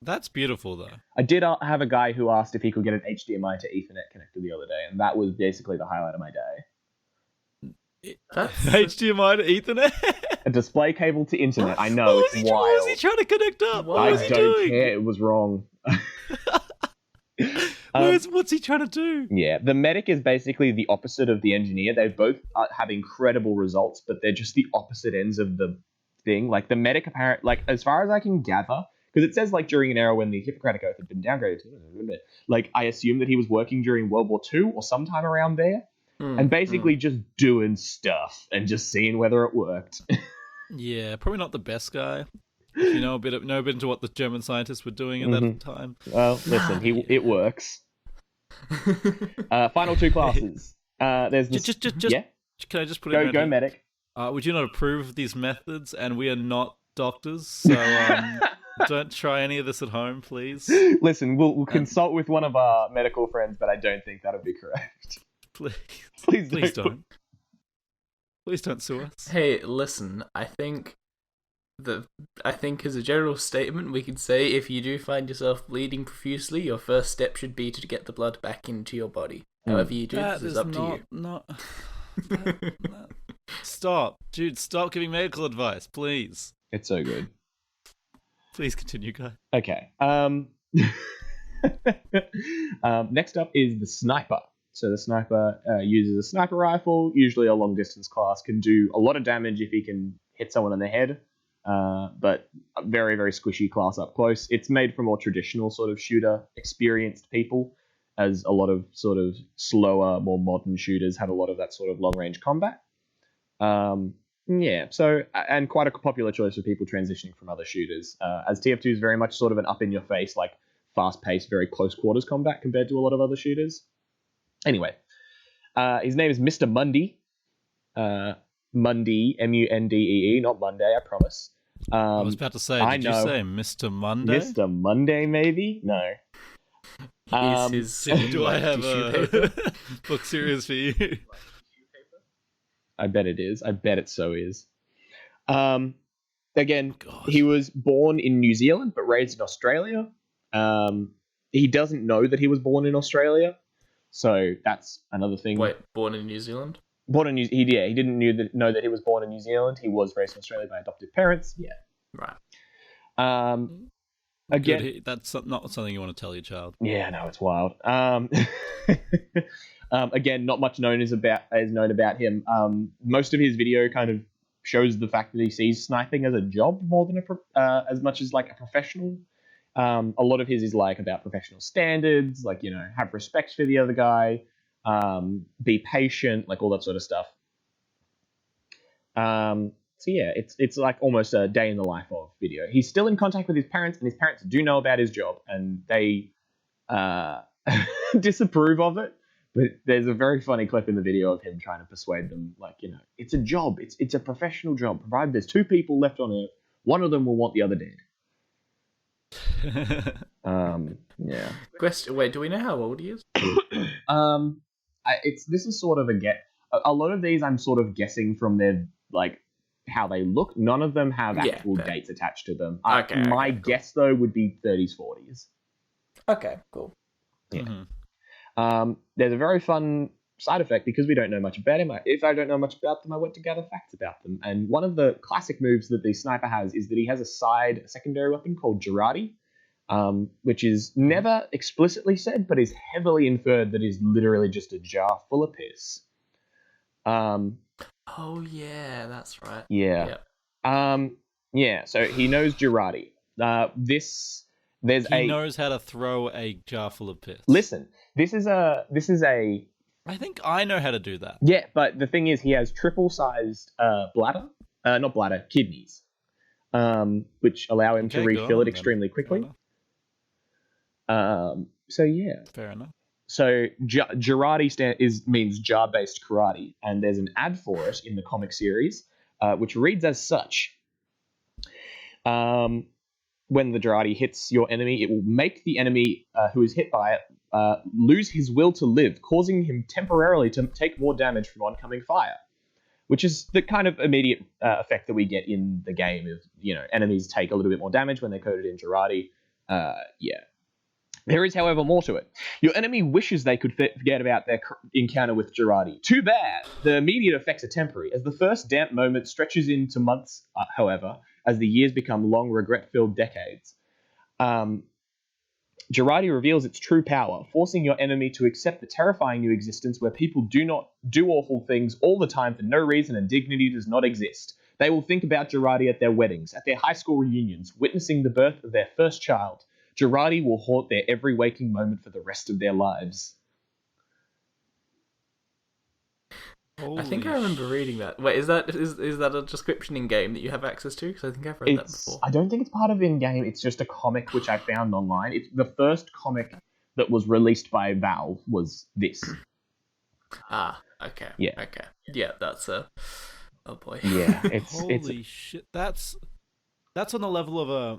That's beautiful, though. I did have a guy who asked if he could get an HDMI to Ethernet connector the other day, and that was basically the highlight of my day. HDMI to Ethernet? A display cable to internet. I know, it's wild. What was he trying to connect up? What was he doing? I don't care. It was wrong. What's he trying to do? Yeah, the medic is basically the opposite of the engineer. They both have incredible results, but they're just the opposite ends of the thing. Like the medic, like as far as I can gather, because it says like during an era when the Hippocratic Oath had been downgraded, like I assume that he was working during World War II or sometime around there, and basically just doing stuff and just seeing whether it worked. Yeah, probably not the best guy. If you know a bit into what the German scientists were doing at that time. Well, listen, it works. Final two classes. There's yeah. Can I just put it? Go medic. Would you not approve of these methods? And we are not doctors, so don't try any of this at home, please. Listen, we'll consult with one of our medical friends, but I don't think that'll be correct. Please don't. Please don't sue us. Hey, listen, I think as a general statement, we could say if you do find yourself bleeding profusely, your first step should be to get the blood back into your body. However you do this is up to you. Stop. Dude, stop giving medical advice, please. It's so good. Please continue, guy. Okay. Next up is the sniper. So the sniper uses a sniper rifle, usually a long distance class, can do a lot of damage if he can hit someone in the head. But a very, very squishy class up close. It's made for more traditional sort of shooter experienced people, as a lot of sort of slower, more modern shooters have a lot of that sort of long range combat. So and quite a popular choice for people transitioning from other shooters, as TF2 is very much sort of an up in your face, like fast paced, very close quarters combat compared to a lot of other shooters. Anyway, his name is Mr. Mundy. Mundy, Mundee, not Monday, I promise. I was about to say, did you say Mr. Monday? Mr. Monday, maybe? No. Do I have a book series for you? I bet it is. I bet it so is. Again, he was born in New Zealand but raised in Australia. He doesn't know that he was born in Australia, so that's another thing. Wait, born in New Zealand? He didn't know that he was born in New Zealand. He was raised in Australia by adoptive parents. Yeah. Right. Again, That's not something you want to tell your child. yeah, no, it's wild. Again, not much is known about him. Most of his video kind of shows the fact that he sees sniping as a job more than as much as like a professional. A lot of his is like about professional standards, like, you know, have respect for the other guy, be patient, like all that sort of stuff. So yeah, it's like almost a day in the life of video. He's still in contact with his parents, and his parents do know about his job, and they disapprove of it. But there's a very funny clip in the video of him trying to persuade them, like, you know, it's a job, it's a professional job. Provided there's two people left on Earth, one of them will want the other dead. Yeah. Question. Wait, do we know how old he is? This is sort of a lot of these I'm sort of guessing from their like how they look. None of them have actual dates attached to them. My guess though would be 30s, 40s. Okay, cool. Yeah. There's a very fun side effect because we don't know much about him. If I don't know much about them, I went to gather facts about them. And one of the classic moves that the sniper has is that he has a secondary weapon called Girardi, which is never explicitly said, but is heavily inferred that is literally just a jar full of piss. Oh yeah, that's right. Yeah. Yep. Yeah. So he knows Girardi. He knows how to throw a jar full of piss. Listen, this is a. I think I know how to do that. Yeah, but the thing is, he has triple-sized kidneys, which allow him to refill it extremely quickly. So yeah. Fair enough. So Girardi means jar-based karate, and there's an ad for it in the comic series, which reads as such. When the Girardi hits your enemy, it will make the enemy who is hit by it lose his will to live, causing him temporarily to take more damage from oncoming fire, which is the kind of immediate effect that we get in the game. Of, you know, enemies take a little bit more damage when they're coated in Girardi. Yeah. There is, however, more to it. Your enemy wishes they could forget about their encounter with Girardi. Too bad! The immediate effects are temporary, as the first damp moment stretches into months, however, as the years become long, regret-filled decades. Girardi reveals its true power, forcing your enemy to accept the terrifying new existence where people do not do awful things all the time for no reason and dignity does not exist. They will think about Girardi at their weddings, at their high school reunions, witnessing the birth of their first child. Girardi will haunt their every waking moment for the rest of their lives. I think I remember reading that. Wait, is that a description in game that you have access to? Because I think I've read that before. I don't think it's part of in-game. It's just a comic which I found online. It's the first comic that was released by Valve was this. Ah, okay. Yeah. Okay. Yeah, that's a... Oh boy. Yeah, Holy shit. That's on the level of a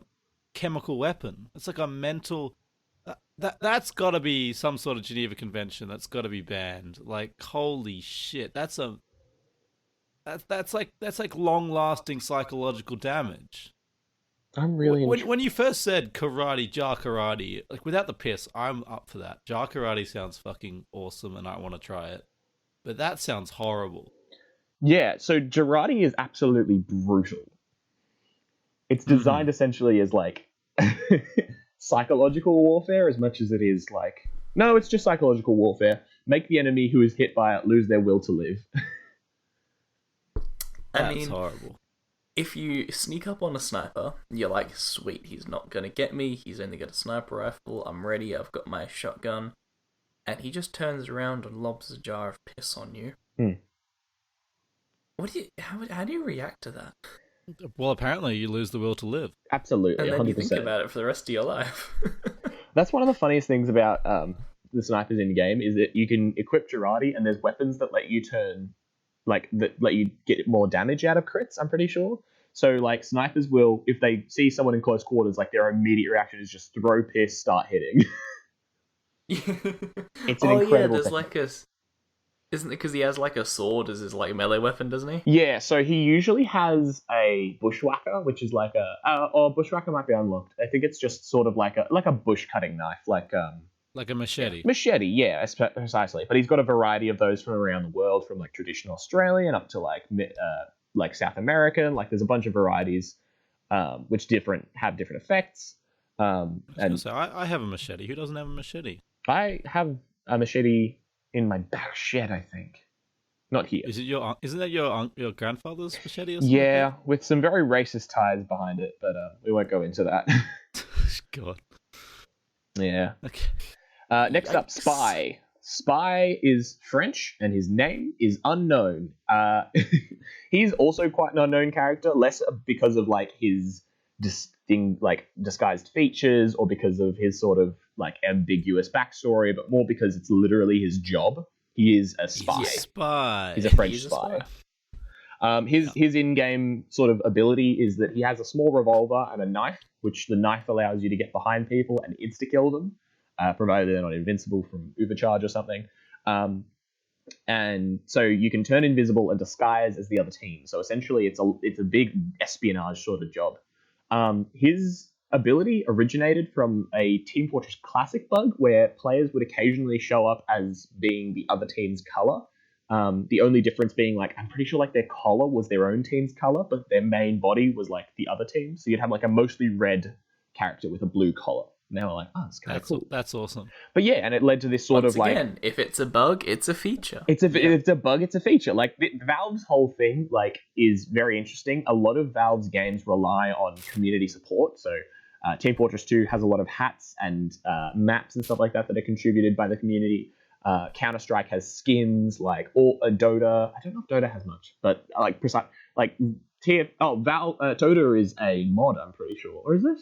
chemical weapon. It's like a mental... That's got to be some sort of Geneva Convention. That's got to be banned. Like, holy shit! That's like long-lasting psychological damage. I'm really when you first said karate, jar karate, like without the piss, I'm up for that. Jar karate sounds fucking awesome, and I want to try it. But that sounds horrible. Yeah. So Girardi is absolutely brutal. It's designed essentially as like. Psychological warfare as much as it is like... No, it's just psychological warfare. Make the enemy who is hit by it lose their will to live. That's horrible. If you sneak up on a sniper, you're like, sweet, he's not going to get me, he's only got a sniper rifle, I'm ready, I've got my shotgun, and he just turns around and lobs a jar of piss on you. How do you react to that? Well, apparently you lose the will to live. Absolutely, and then 100%. you think about it for the rest of your life. That's one of the funniest things about the snipers in game is that you can equip Girardi, and there's weapons that let you let you get more damage out of crits. I'm pretty sure. So like snipers will, if they see someone in close quarters, like their immediate reaction is just throw piss, start hitting. It's an incredible. There's like a. Isn't it because he has like a sword as his like melee weapon, doesn't he? Yeah, so he usually has a bushwhacker, which is like or bushwhacker might be unlocked. I think it's just sort of like a bush cutting knife, like a machete. Machete, yeah, precisely. But he's got a variety of those from around the world, from like traditional Australian up to like South American. Like there's a bunch of varieties, which have different effects. And So I have a machete. Who doesn't have a machete? I have a machete in my back shed, I think. Not here. Is it your? Isn't that your grandfather's machete or something? Yeah, with some very racist ties behind it, but we won't go into that. Like that? God. Yeah. Okay. Next up, Spy. Spy is French, and his name is unknown. He's also quite an unknown character, less because of like his disguised features or because of his sort of like ambiguous backstory, but more because it's literally his job. He is a spy. He's a spy. He's a French spy. His in-game sort of ability is that he has a small revolver and a knife, which the knife allows you to get behind people and insta-kill them, provided they're not invincible from overcharge or something. And so you can turn invisible and disguise as the other team. So essentially, it's a big espionage sort of job. His ability originated from a Team Fortress Classic bug where players would occasionally show up as being the other team's color. The only difference being like I'm pretty sure like their collar was their own team's color, but their main body was like the other team. So you'd have like a mostly red character with a blue collar. Now we're like, oh, it's kind of cool. That's awesome. But yeah, and it led to this sort Once of like again, if it's a bug, it's a feature. it's a bug, it's a feature. Like Valve's whole thing like is very interesting. A lot of Valve's games rely on community support. So Team Fortress 2 has a lot of hats and maps and stuff like that are contributed by the community. Counter-Strike has skins, like all Dota. I don't know if Dota has much, but like precise, like Dota is a mod. I'm pretty sure, or is it?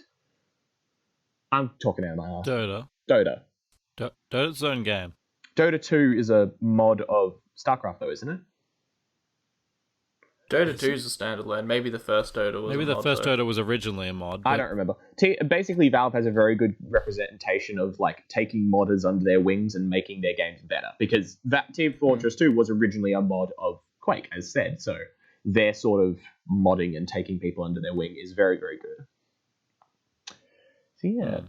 I'm talking out of my ass. Dota. Dota. Dota's own game. Dota 2 is a mod of StarCraft, though, isn't it? Dota 2 is a standalone. Maybe the first Dota was. Maybe the first Dota was originally a mod. I don't remember. Basically, Valve has a very good representation of like taking modders under their wings and making their games better. Because that Team Fortress 2 was originally a mod of Quake, as said. So their sort of modding and taking people under their wing is very, very good. So yeah.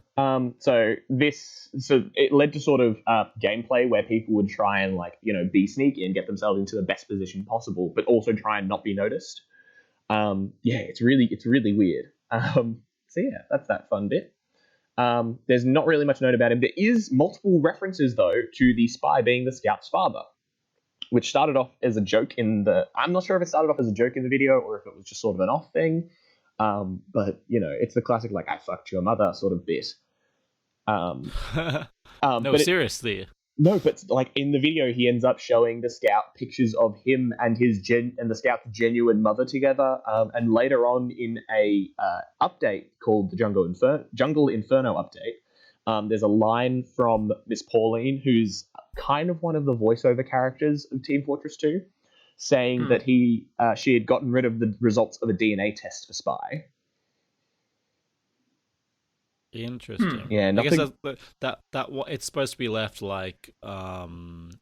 So it led to sort of gameplay where people would try and like be sneaky and get themselves into the best position possible, but also try and not be noticed. It's really weird. So yeah, that's that fun bit. There's not really much known about him. There is multiple references though to the spy being the scout's father, which started off as a joke I'm not sure if it started off as a joke in the video or if it was just sort of an off thing. But it's the classic like I fucked your mother sort of bit. No, seriously. No, but like in the video, he ends up showing the scout pictures of him and the scout's genuine mother together. And later on in a update called the Jungle Inferno update, there's a line from Miss Pauline, who's kind of one of the voiceover characters of Team Fortress 2. Saying that she had gotten rid of the results of a DNA test for Spy. Interesting. Yeah, nothing. I guess that it's supposed to be left like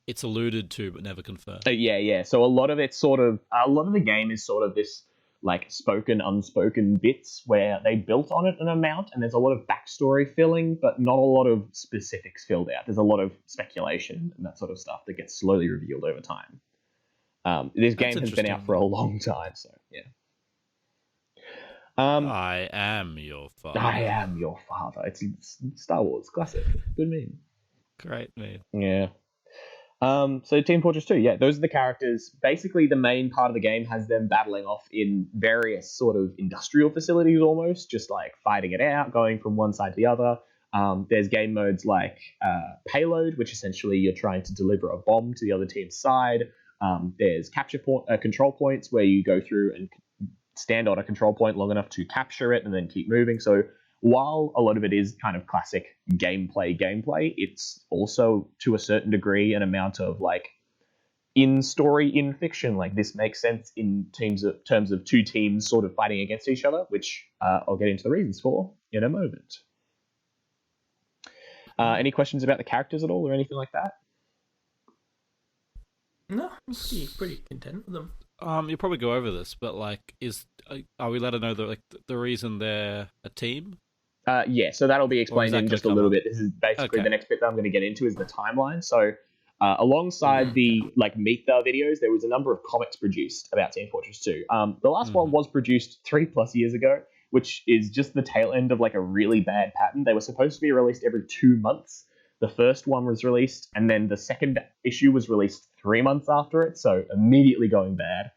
it's alluded to but never confirmed. Yeah. So a lot of the game is sort of this like spoken, unspoken bits where they built on it an amount, and there's a lot of backstory filling, but not a lot of specifics filled out. There's a lot of speculation and that sort of stuff that gets slowly revealed over time. This game has been out for a long time, so yeah. I am your father. I am your father. It's Star Wars classic. Good meme. Great meme. Yeah. So Team Fortress 2, yeah, those are the characters. Basically, the main part of the game has them battling off in various sort of industrial facilities almost, just like fighting it out, going from one side to the other. There's game modes like Payload, which essentially you're trying to deliver a bomb to the other team's side. There's control points where you go through and stand on a control point long enough to capture it and then keep moving. So while a lot of it is kind of classic gameplay, it's also to a certain degree an amount of like in story, in fiction. Like this makes sense in terms of two teams sort of fighting against each other, which I'll get into the reasons for in a moment. Any questions about the characters at all or anything like that? No, I'm pretty content with them. You'll probably go over this, but like, are we allowed to know the reason they're a team? Yeah, so that'll be explained in just a little bit. This is basically the next bit that I'm going to get into is the timeline. So alongside the like Meet the videos, there was a number of comics produced about Team Fortress 2. The last one was produced 3+ years ago, which is just the tail end of like a really bad pattern. They were supposed to be released every 2 months. The first one was released, and then the second issue was released 3 months after it, so immediately going bad.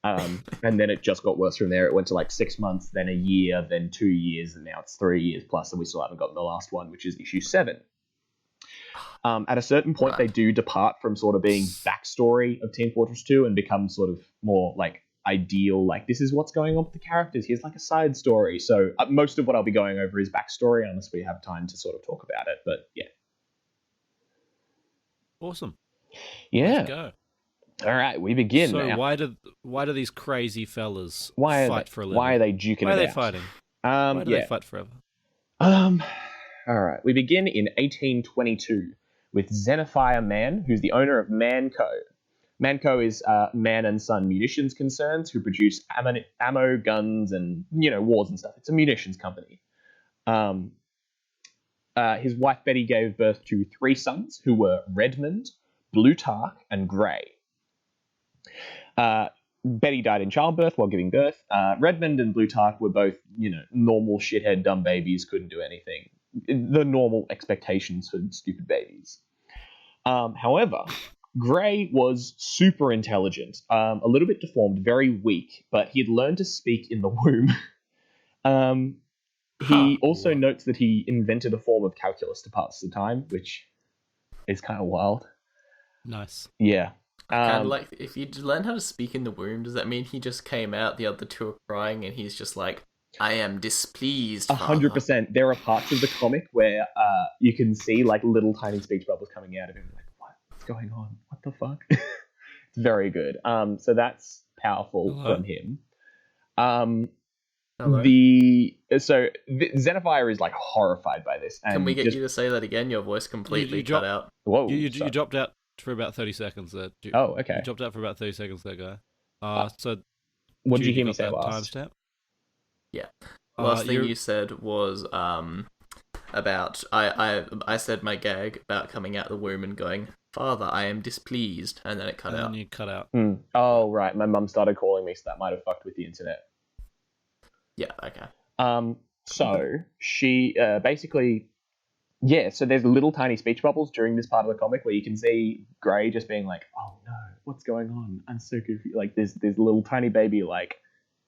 And then it just got worse from there. It went to like 6 months, then a year, then 2 years, and now it's 3 years plus, and we still haven't gotten the last one, which is issue 7. At a certain point, they do depart from sort of being backstory of Team Fortress 2 and become sort of more like ideal, like this is what's going on with the characters. Here's like a side story. So most of what I'll be going over is backstory, unless we have time to sort of talk about it. But yeah. Awesome. Yeah. Let's go. All right, we begin. So now. why do these crazy fellas fight for a living? Why are they duking it out? Why are they fighting? Why do they fight forever? All right, we begin in 1822 with Xenophire Mann, who's the owner of Manco. Manco is Man and Son Munitions Concerns, who produce ammo, guns, and wars and stuff. It's a munitions company. His wife Betty gave birth to 3 sons, who were Redmond, Blutarch, and Grey. Betty died in childbirth while giving birth. Redmond and Blutarch were both, normal shithead dumb babies, couldn't do anything. The normal expectations for stupid babies. However, Grey was super intelligent, a little bit deformed, very weak, but he had learned to speak in the womb. He also notes that he invented a form of calculus to pass the time, which is kind of wild. Nice. Yeah. Kind of like, if you learn how to speak in the womb, does that mean he just came out, the other two are crying, and he's just like, I am displeased, 100%. There are parts of the comic where you can see like little tiny speech bubbles coming out of him. Like, what's going on? What the fuck? It's very good. So that's powerful from him. Xenophire is like horrified by this. And can we get you to say that again? Your voice completely cut out. Whoa! You dropped out for about 30 seconds there. Okay. You dropped out for about 30 seconds there, guy. So what did you hear me say last? Timestamp? Yeah. Last thing you said was about I said my gag about coming out the womb and going, Father, I am displeased, and then it cut out. And you cut out. Oh right, my mum started calling me, so that might have fucked with the internet. Yeah. Okay. So she basically. Yeah, so there's little tiny speech bubbles during this part of the comic where you can see Grey just being like, "Oh no, what's going on? I'm so confused." Like this little tiny baby like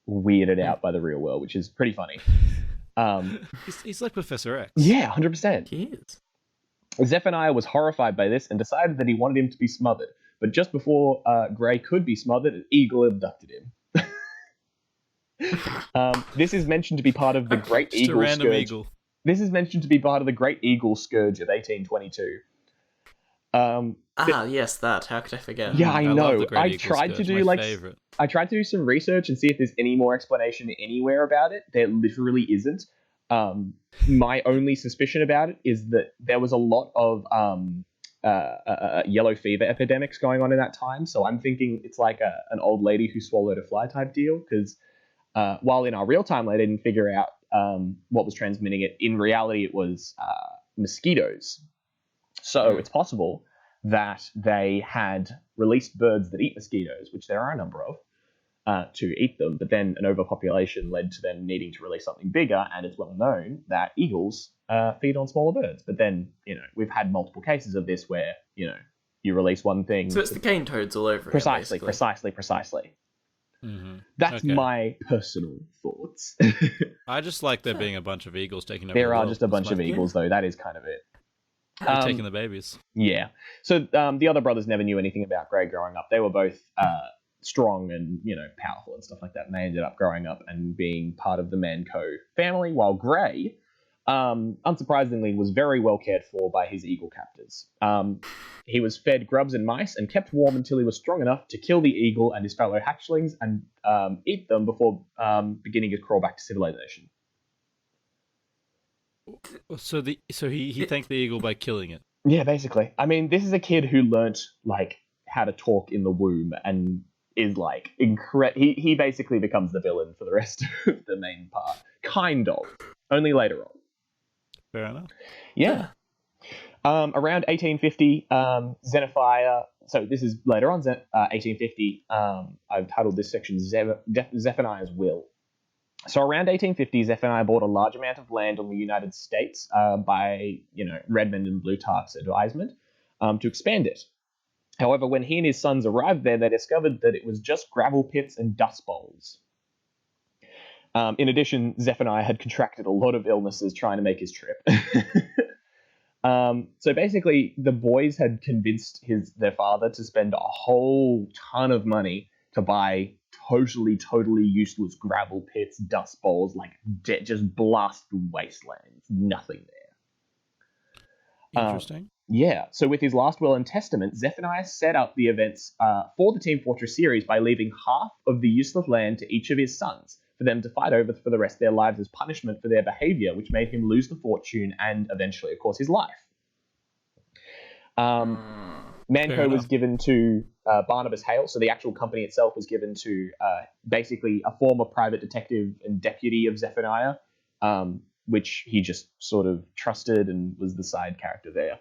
weirded out by the real world, which is pretty funny. He's like Professor X. Yeah, 100%. He is. Zephaniah was horrified by this and decided that he wanted him to be smothered. But just before Grey could be smothered, an eagle abducted him. This is mentioned to be part of the Great Just Eagle a random Scourge. eagle. This is mentioned to be part of the Great Eagle Scourge of 1822. Yes, that. How could I forget? Yeah, I love know. the Great I Eagle tried to Scourge, do my like favorite. I tried to do some research and see if there's any more explanation anywhere about it. There literally isn't. My only suspicion about it is that there was a lot of yellow fever epidemics going on in that time. So I'm thinking it's like an old lady who swallowed a fly type deal. Because while in our real timeline they didn't figure out what was transmitting it, in reality it was mosquitoes. So it's possible that they had released birds that eat mosquitoes, which there are a number of, to eat them, but then an overpopulation led to them needing to release something bigger, and it's well known that eagles feed on smaller birds. But then, we've had multiple cases of this where, you release one thing. So it's the cane toads all over Precisely. Mm-hmm. That's my personal thoughts. I just like there being a bunch of eagles taking over There the are world. just a bunch of eagles, though. That is kind of it. They're taking the babies. Yeah. So the other brothers never knew anything about Grey growing up. They were both strong and, powerful and stuff like that. And they ended up growing up and being part of the Manco family, while Grey, unsurprisingly, was very well cared for by his eagle captors. He was fed grubs and mice and kept warm until he was strong enough to kill the eagle and his fellow hatchlings and eat them before beginning his crawl back to civilization. So he thanked the eagle by killing it. Yeah, basically. I mean, this is a kid who learnt how to talk in the womb and is he basically becomes the villain for the rest of the main part. Kind of. Only later on. Fair enough. Yeah. Around 1850, Xenophire. So this is later on, 1850. I've titled this section Zephaniah's Will. So around 1850, Zephaniah bought a large amount of land on the United States by, Redmond and Plutarch's advisement to expand it. However, when he and his sons arrived there, they discovered that it was just gravel pits and dust bowls. In addition, Zephaniah had contracted a lot of illnesses trying to make his trip. So basically, the boys had convinced their father to spend a whole ton of money to buy totally useless gravel pits, dust bowls, like just blasted wastelands. Nothing there. Interesting. Yeah, so with his last will and testament, Zephaniah set up the events for the Team Fortress series by leaving half of the useless land to each of his sons for them to fight over for the rest of their lives as punishment for their behavior, which made him lose the fortune and eventually, of course, his life. Manco was given to Barnabas Hale, so the actual company itself was given to basically a former private detective and deputy of Zephaniah, which he just sort of trusted and was the side character there.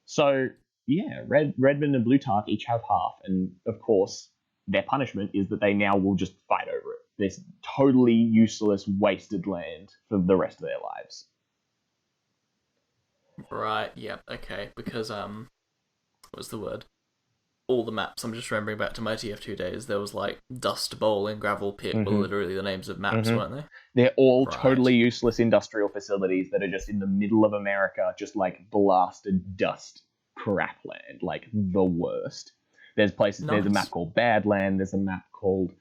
So, yeah, Redmond and Plutarch each have half, and of course, their punishment is that they now will just fight over it. This totally useless, wasted land for the rest of their lives. Right, yeah, okay, because, what's the word? All the maps, I'm just remembering back to my TF2 days, there was, like, Dust Bowl and Gravel Pit were literally the names of maps, weren't they? They're all totally useless industrial facilities that are just in the middle of America, just, like, blasted dust crap land, like, the worst. There's places, There's a map called Badland, there's a map called,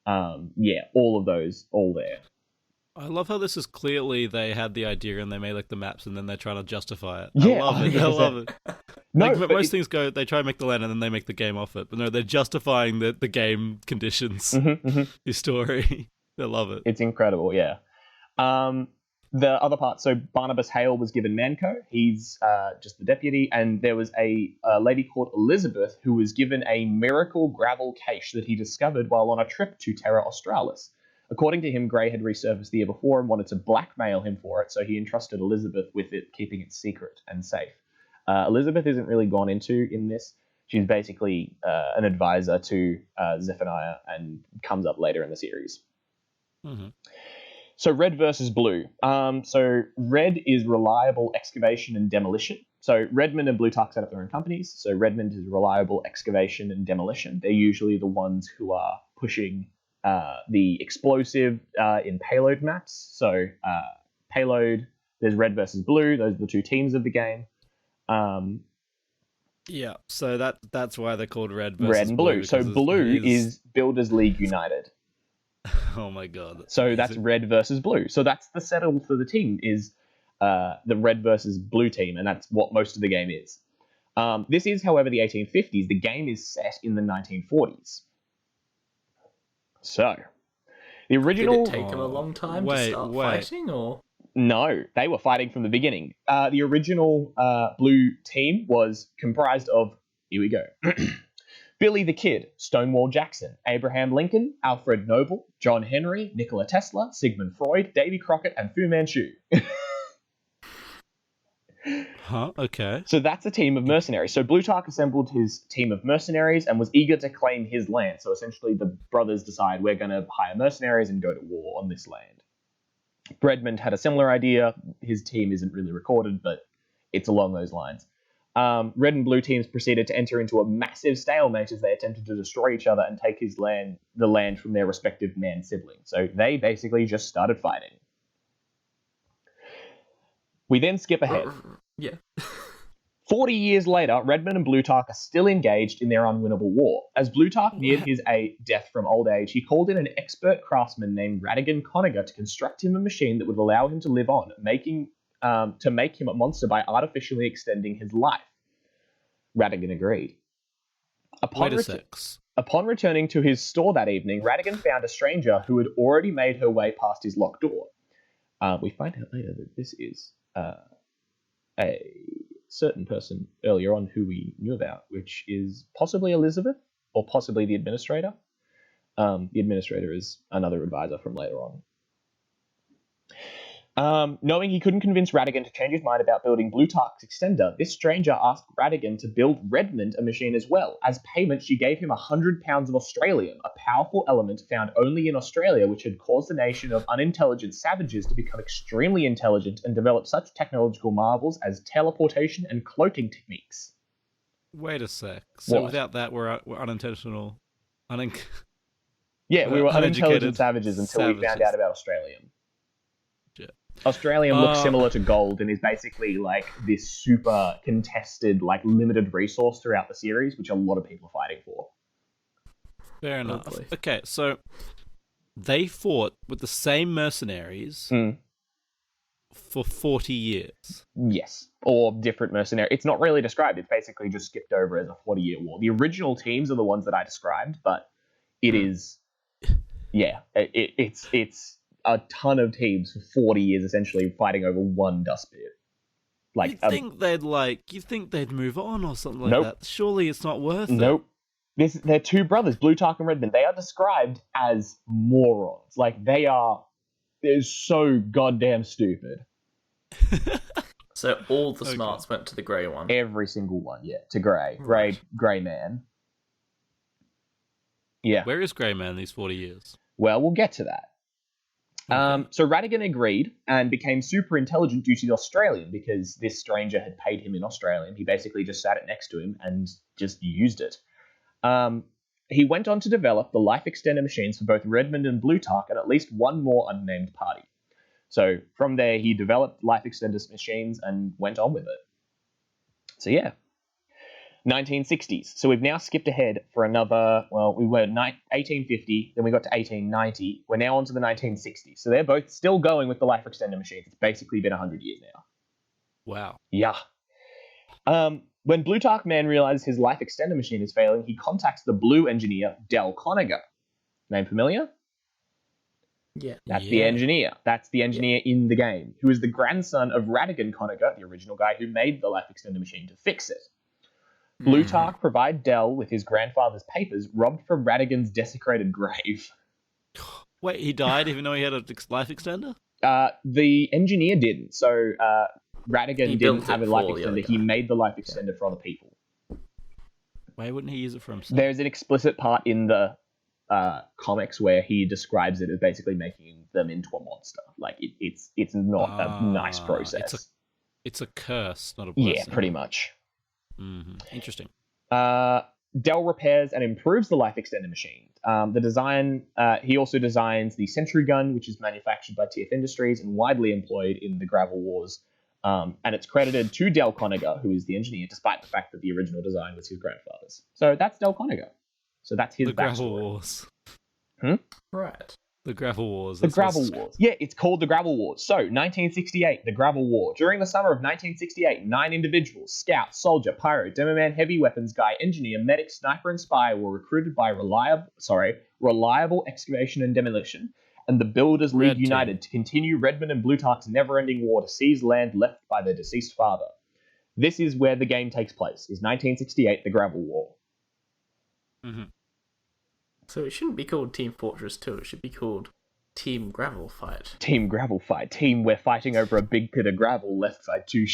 all of those, all there. I love how this is clearly they had the idea and they made like the maps and then they're trying to justify it. Yeah, I love it. 100%. I love it. No, like, most things go, they try and make the land and then they make the game off it. But no, they're justifying the game conditions, the story. I love it. It's incredible, yeah. The other part, so Barnabas Hale was given Manco. He's just the deputy. And there was a lady called Elizabeth who was given a miracle gravel cache that he discovered while on a trip to Terra Australis. According to him, Gray had resurfaced the year before and wanted to blackmail him for it, so he entrusted Elizabeth with it, keeping it secret and safe. Elizabeth isn't really gone into in this. She's basically an advisor to Zephaniah and comes up later in the series. Mm-hmm. So Red versus Blue. So Red is reliable excavation and demolition. So Redmond and Plutarch set up their own companies. So Redmond is reliable excavation and demolition. They're usually the ones who are pushing the explosive in payload maps. So payload, there's Red versus Blue. Those are the two teams of the game. Yeah, so that's why they're called Red versus Red and Blue. So Blue is Builders League United. Oh my god. So that's Red versus Blue. So that's the settle for the team is the Red versus Blue team, and that's what most of the game is. This is, however, the 1850s. The game is set in the 1940s. So, the original... Did it take them a long time to start fighting, or...? No, they were fighting from the beginning. The original Blue team was comprised of... Here we go. Billy the Kid, Stonewall Jackson, Abraham Lincoln, Alfred Noble, John Henry, Nikola Tesla, Sigmund Freud, Davy Crockett, and Fu Manchu. Huh? Okay. So that's a team of mercenaries. So Plutarch assembled his team of mercenaries and was eager to claim his land. So essentially the brothers decide we're going to hire mercenaries and go to war on this land. Redmond had a similar idea. His team isn't really recorded, but it's along those lines. Red and Blue teams proceeded to enter into a massive stalemate as they attempted to destroy each other and take the land from their respective man siblings. So they basically just started fighting. We then skip ahead. Yeah. 40 years later, Redmond and Plutarch are still engaged in their unwinnable war. As Plutarch neared his death from old age, he called in an expert craftsman named Radigan Conager to construct him a machine that would allow him to live on, to make him a monster by artificially extending his life. Radigan agreed. Upon returning to his store that evening, Radigan found a stranger who had already made her way past his locked door. We find out later that this is a certain person earlier on who we knew about, which is possibly Elizabeth or possibly the administrator. The administrator is another advisor from later on. Knowing he couldn't convince Radigan to change his mind about building Blutarch's extender, this stranger asked Radigan to build Redmond a machine as well. As payment, she gave him 100 pounds of Australium, a powerful element found only in Australia, which had caused the nation of unintelligent savages to become extremely intelligent and develop such technological marvels as teleportation and cloaking techniques. Wait a sec. So What? without that, we're unintentional. Yeah, we were Uneducated unintelligent savages until we found savages. out about Australium. Shit. Australium looks similar to gold and is basically like this super contested, like limited resource throughout the series, which a lot of people are fighting for. Fair enough. Lovely. Okay, so they fought with the same mercenaries for 40 years. Yes, or different mercenary. It's not really described. It's basically just skipped over as a 40-year war. The original teams are the ones that I described, but it is, yeah, it's a ton of teams for 40 years essentially fighting over one dust pit. Like, You think they'd move on or something like Nope. that? Surely it's not worth it. nope. They're two brothers, Blutarch and Redmond. They are described as morons. Like they're so goddamn stupid. So all the Okay. smarts went to the grey one. Every single one, yeah, to Grey. Right. Grey man. Yeah. Where is Grey Man these 40 years? Well, we'll get to that. Okay. So Radigan agreed and became super intelligent due to the Australian because this stranger had paid him in Australian. He basically just sat it next to him and just used it. He went on to develop the life extender machines for both Redmond and Blutarch and at least one more unnamed party. So from there, he developed life extender machines and went on with it. So yeah. 1960s. So we've now skipped ahead for another, well, we were 1850, then we got to 1890. We're now on to the 1960s. So they're both still going with the life extender machines. It's basically been 100 years now. Wow. Yeah. When Blutarch Man realizes his life extender machine is failing, he contacts the blue engineer, Del Conager. Name familiar? Yeah. That's the engineer. That's the engineer in the game, who is the grandson of Radigan Conager, the original guy who made the life extender machine to fix it. Blutarch provided Dell with his grandfather's papers robbed from Radigan's desecrated grave. Wait, he died even though he had a life extender? The engineer didn't. So Radigan He didn't built have a it life for the other extender. He guy. made the life extender for other people. Why wouldn't he use it for himself? There's an explicit part in the comics where he describes it as basically making them into a monster. Like it's not a nice process. It's a curse, not a blessing. Yeah, pretty much. Interesting. Dell repairs and improves the life extender machine. The design, he also designs the Sentry Gun, which is manufactured by TF Industries and widely employed in the Gravel Wars. And it's credited to Del Conager, who is the engineer, despite the fact that the original design was his grandfather's. So that's Del Conager. So that's his The Gravel backstory. Wars. Right. The Gravel Wars. The Gravel Wars. Yeah, it's called the Gravel Wars. So, 1968, the Gravel War. During the summer of 1968, 9 individuals, scout, soldier, pyro, demoman, heavy weapons guy, engineer, medic, sniper, and spy were recruited by Reliable Excavation and Demolition and the Builders League Red Team. United to continue Redmond and Blutarch's never-ending war to seize land left by their deceased father. This is where the game takes place, is 1968, the Gravel War. So it shouldn't be called Team Fortress 2. It should be called Team Gravel Fight. Team Gravel Fight. Team, we're fighting over a big pit of gravel left by two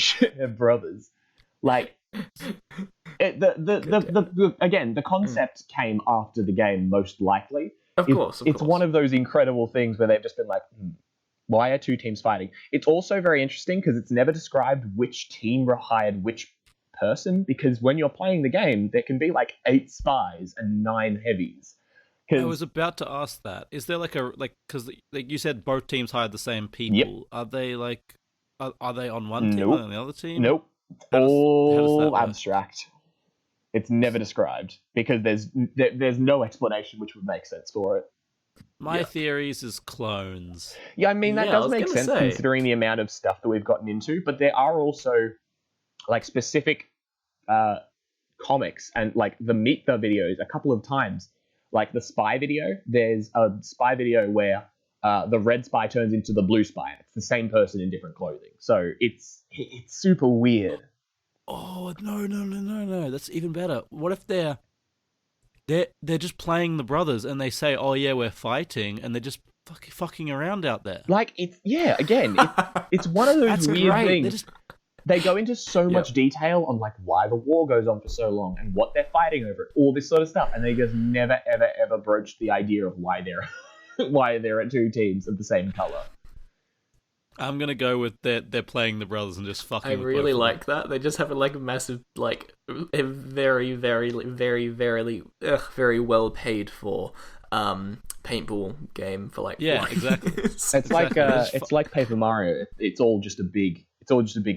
brothers. Like, again, the concept came after the game, most likely. Of course. It's one of those incredible things where they've just been like, why are two teams fighting? It's also very interesting because it's never described which team hired which person, because when you're playing the game, there can be like 8 spies and 9 heavies. I was about to ask that. Is there because you said both teams hired the same people? Yep. Are they are they on one team Nope. or on the other team? Nope. How does All that work? abstract. It's never described because there's no explanation which would make sense for it. My theories is clones. Yeah, I mean, that Yeah, I does was make gonna sense say. considering the amount of stuff that we've gotten into, but there are also like specific comics and like the Meet the videos a couple of times. Like the spy video, there's a spy video where the red spy turns into the blue spy. It's the same person in different clothing. So it's super weird. Oh no! That's even better. What if they're just playing the brothers and they say, "Oh yeah, we're fighting," and they're just fucking around out there. Like, it's one of those That's weird great. things. They're just They go into so much detail on like why the war goes on for so long and what they're fighting over, all this sort of stuff, and they just never, ever, ever broach the idea of why there are two teams of the same color. I'm gonna go with they're playing the brothers and just fucking. I with really both of like that. They just have like a massive, like a very, very, very, very well paid for paintball game for like Yeah, 4 exactly. years. It's Exactly. it's like Paper Mario. It's all just a big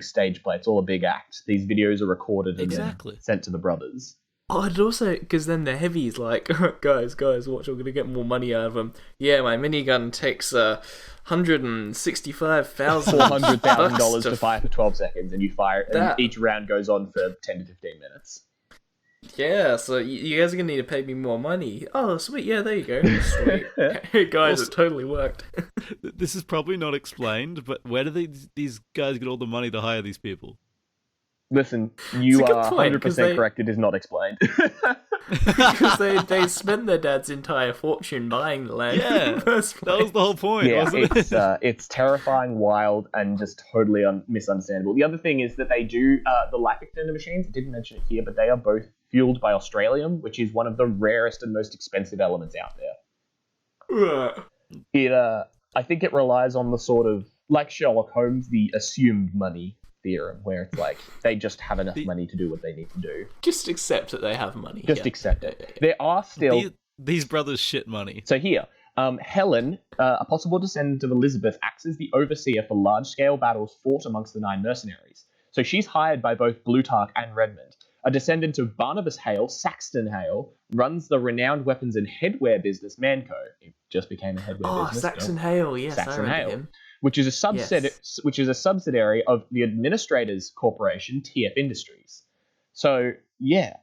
stage play. It's all a big act. These videos are recorded and then sent to the brothers. Oh, and also, because then the heavy's like, guys, watch, I'm gonna get more money out of them. Yeah, my minigun takes $400,000 to fire for 12 seconds, and you fire, and each round goes on for 10 to 15 minutes. Yeah, so you guys are gonna need to pay me more money. Oh, sweet, yeah, there you go. Sweet. Hey, guys, it totally worked. This is probably not explained, but where do these guys get all the money to hire these people? Listen, you It's a good are point, 100% correct. It is not explained. Because they spent their dad's entire fortune buying the land. Yeah, in the first place. that was the whole point, Yeah, wasn't it? it's terrifying, wild, and just totally misunderstandable. The other thing is that they do the life extender machines. I didn't mention it here, but they are both fueled by Australium, which is one of the rarest and most expensive elements out there. I think it relies on the sort of, like Sherlock Holmes, the assumed money theorem, where it's like they just have enough money to do what they need to do. Just accept that they have money. Just accept it. There are still these brothers shit money. So here, Helen, a possible descendant of Elizabeth, acts as the overseer for large-scale battles fought amongst the 9 mercenaries. So she's hired by both Blutarch and Redmond. A descendant of Barnabas Hale, Saxton Hale, runs the renowned weapons and headwear business Manco. It just became a headwear business. Saxon Hale, yes, I remember him. Which is a subsidiary of the Administrators Corporation, TF Industries. So yeah,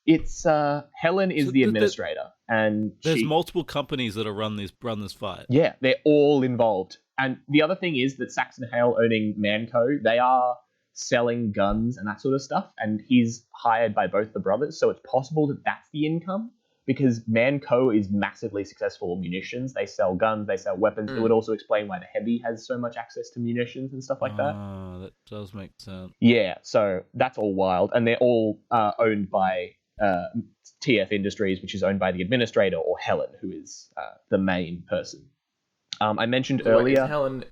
it's Helen is the administrator, and there's multiple companies that are run this fight. Yeah, they're all involved. And the other thing is that Saxon Hale owning Manco, they are selling guns and that sort of stuff, and he's hired by both the brothers, so it's possible that that's the income. Because Manco is massively successful in munitions. They sell guns, they sell weapons. It would also explain why the Heavy has so much access to munitions and stuff like that. Oh, that does make sense. Yeah, so that's all wild. And they're all owned by TF Industries, which is owned by the administrator, or Helen, who is the main person. I mentioned earlier... Helen,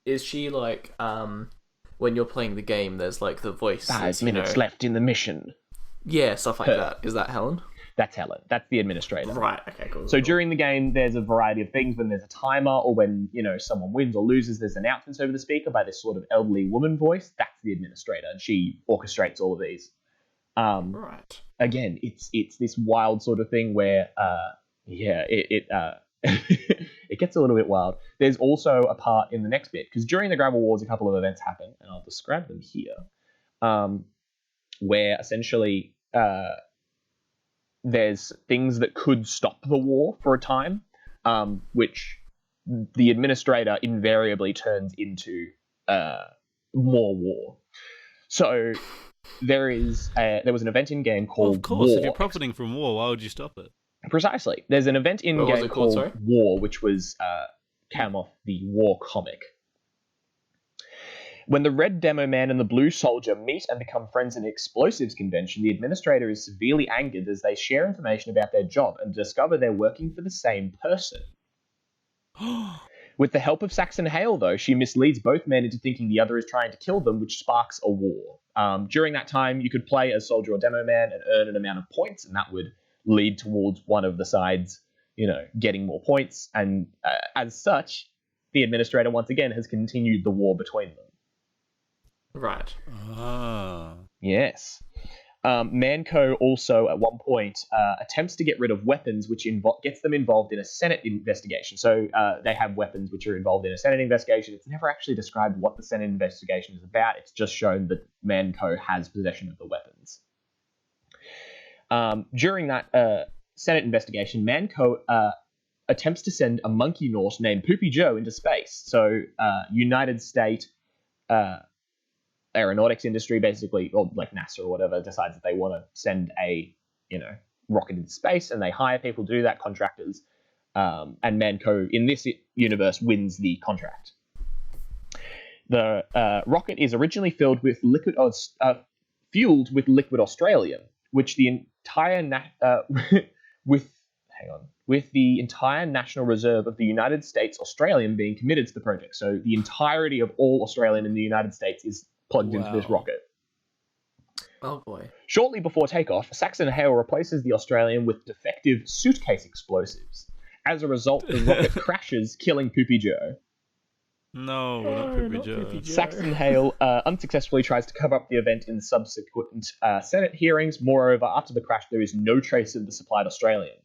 is she like, when you're playing the game, there's like the voice... 5 minutes left in the mission. Yeah, stuff like that. Is that Helen? That's Helen. That's the administrator. Right, okay, cool. So during the game, there's a variety of things. When there's a timer, or when someone wins or loses, there's announcements over the speaker by this sort of elderly woman voice. That's the administrator, and she orchestrates all of these. Right. Again, it's this wild sort of thing where, it gets a little bit wild. There's also a part in the next bit, because during the Gravel Wars, a couple of events happen, and I'll describe them here, where essentially... there's things that could stop the war for a time, which the administrator invariably turns into more war. So there was an event in game called of course, War. if you're profiting from war, why would you stop it? Precisely. There's an event in game called War, which was came off the War comic. When the Red Demo Man and the Blue Soldier meet and become friends at an explosives convention, the administrator is severely angered as they share information about their job and discover they're working for the same person. With the help of Saxon Hale, though, she misleads both men into thinking the other is trying to kill them, which sparks a war. During that time, you could play as Soldier or Demo Man and earn an amount of points, and that would lead towards one of the sides, getting more points. And as such, the administrator, once again, has continued the war between them. Right. Ah. Yes. Manco also, at one point, attempts to get rid of weapons, which gets them involved in a Senate investigation. So they have weapons which are involved in a Senate investigation. It's never actually described what the Senate investigation is about. It's just shown that Manco has possession of the weapons. During that Senate investigation, Manco attempts to send a monkey Norse named Poopy Joe into space. So United States... aeronautics industry, basically, or like NASA or whatever, decides that they want to send a rocket into space, and they hire people to do that, contractors. and Manco in this universe wins the contract. The rocket is originally fueled with liquid Australium, which the entire with the entire national reserve of the United States Australium being committed to the project. So the entirety of all Australian in the United States is plugged into this rocket. Oh boy. Shortly before takeoff, Saxon Hale replaces the Australian with defective suitcase explosives. As a result, the rocket crashes, killing Poopy Joe. No, not Poopy Joe. Saxon Hale unsuccessfully tries to cover up the event in subsequent Senate hearings. Moreover, after the crash, there is no trace of the supplied Australian.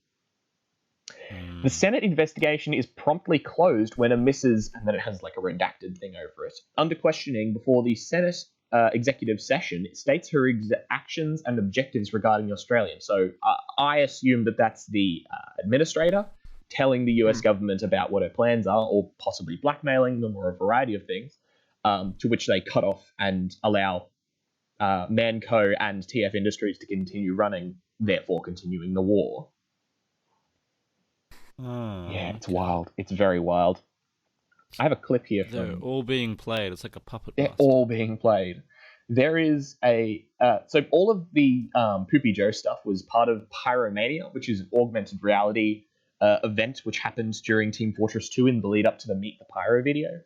The Senate investigation is promptly closed when a Mrs. and then it has like a redacted thing over it. Under questioning before the Senate executive session, it states her actions and objectives regarding the Australian. So I assume that that's the administrator telling the US government about what her plans are, or possibly blackmailing them, or a variety of things, to which they cut off and allow Manco and TF Industries to continue running, therefore continuing the war. Yeah, it's wild. It's very wild. I have a clip here from... They're all being played. It's like a puppet They're master. all being played. There is a... so all of the Poopy Joe stuff was part of Pyromania, which is an augmented reality event which happened during Team Fortress 2 in the lead up to the Meet the Pyro video.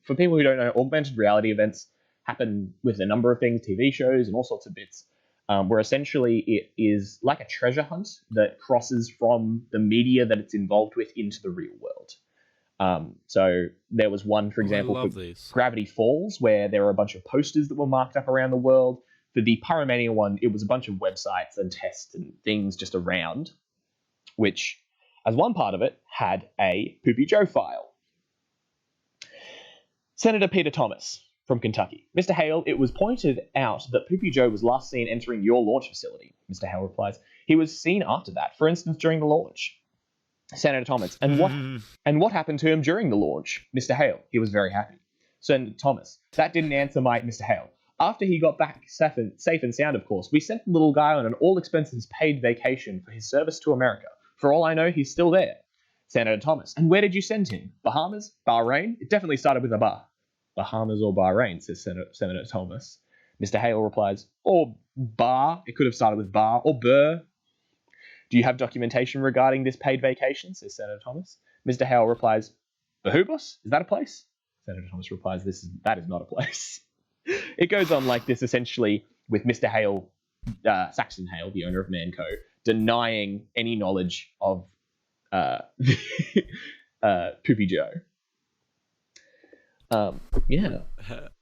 For people who don't know, augmented reality events happen with a number of things, TV shows and all sorts of bits. Where essentially it is like a treasure hunt that crosses from the media that it's involved with into the real world. So there was one, for example, for Gravity Falls, where there were a bunch of posters that were marked up around the world. For the Pyromania one, it was a bunch of websites and tests and things just around, which, as one part of it, had a Poopy Joe file. Senator Peter Thomas from Kentucky. Mr. Hale, it was pointed out that Poopy Joe was last seen entering your launch facility. Mr. Hale replies, he was seen after that, for instance, during the launch. Senator Thomas, and what happened to him during the launch? Mr. Hale, he was very happy. Senator Thomas, that didn't answer Mr. Hale. After he got back safe and sound, of course, we sent the little guy on an all-expenses-paid vacation for his service to America. For all I know, he's still there. Senator Thomas, and where did you send him? Bahamas? Bahrain? It definitely started with a bar. Bahamas or Bahrain, says Senator Thomas. Mr. Hale replies, or bar. It could have started with bar or burr. Do you have documentation regarding this paid vacation, says Senator Thomas. Mr. Hale replies, Bahubos? Is that a place? Senator Thomas replies, that is not a place. It goes on like this, essentially, with Mr. Hale, Saxon Hale, the owner of Manco, denying any knowledge of Poopy Joe. Yeah.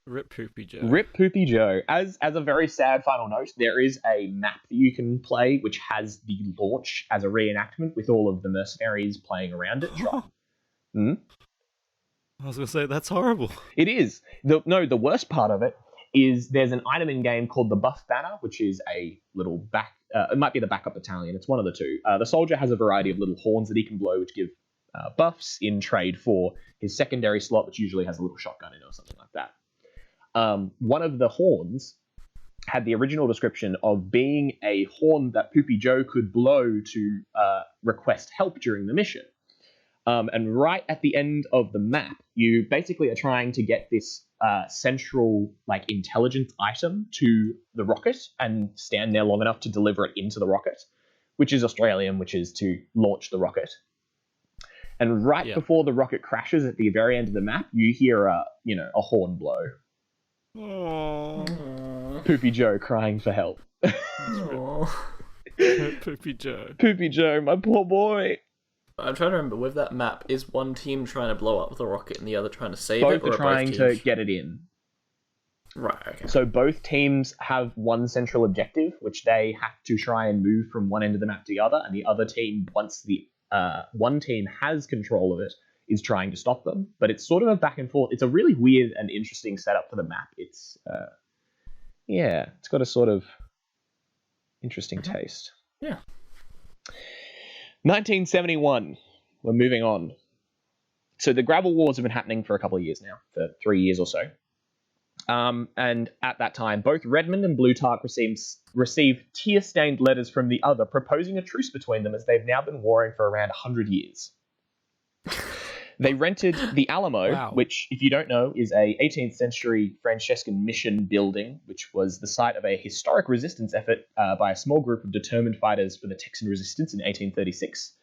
Rip Poopy Joe. Rip Poopy Joe. As a very sad final note, there is a map that you can play which has the launch as a reenactment with all of the mercenaries playing around it. I was going to say, that's horrible. It is. The worst part of it is there's an item in game called the Buff Banner, which is a little it might be the backup battalion. It's one of the two. The soldier has a variety of little horns that he can blow, which give buffs in trade for his secondary slot, which usually has a little shotgun in it or something like that. One of the horns had the original description of being a horn that Poopy Joe could blow to request help during the mission. And right at the end of the map, you basically are trying to get this central intelligence item to the rocket and stand there long enough to deliver it into the rocket, which is Australian, which is to launch the rocket. And before the rocket crashes at the very end of the map, you hear a horn blow. Aww. Poopy Joe crying for help. Poopy Joe. Poopy Joe, my poor boy. I'm trying to remember, with that map, is one team trying to blow up the rocket and the other trying to save Both it? are trying to get it in. Right, okay. So both teams have one central objective, which they have to try and move from one end of the map to the other, and the other team, once the one team has control of it, is trying to stop them. But it's sort of a back and forth. It's a really weird and interesting setup for the map. It's, it's got a sort of interesting taste. Yeah. 1971. We're moving on. So the gravel wars have been happening for a couple of years now, for 3 years or so. And at that time, both Redmond and Bluetark received tear-stained letters from the other proposing a truce between them, as they've now been warring for around 100 years. They rented the Alamo, Wow. which, if you don't know, is a 18th century Franciscan mission building, which was the site of a historic resistance effort by a small group of determined fighters for the Texan resistance in 1836.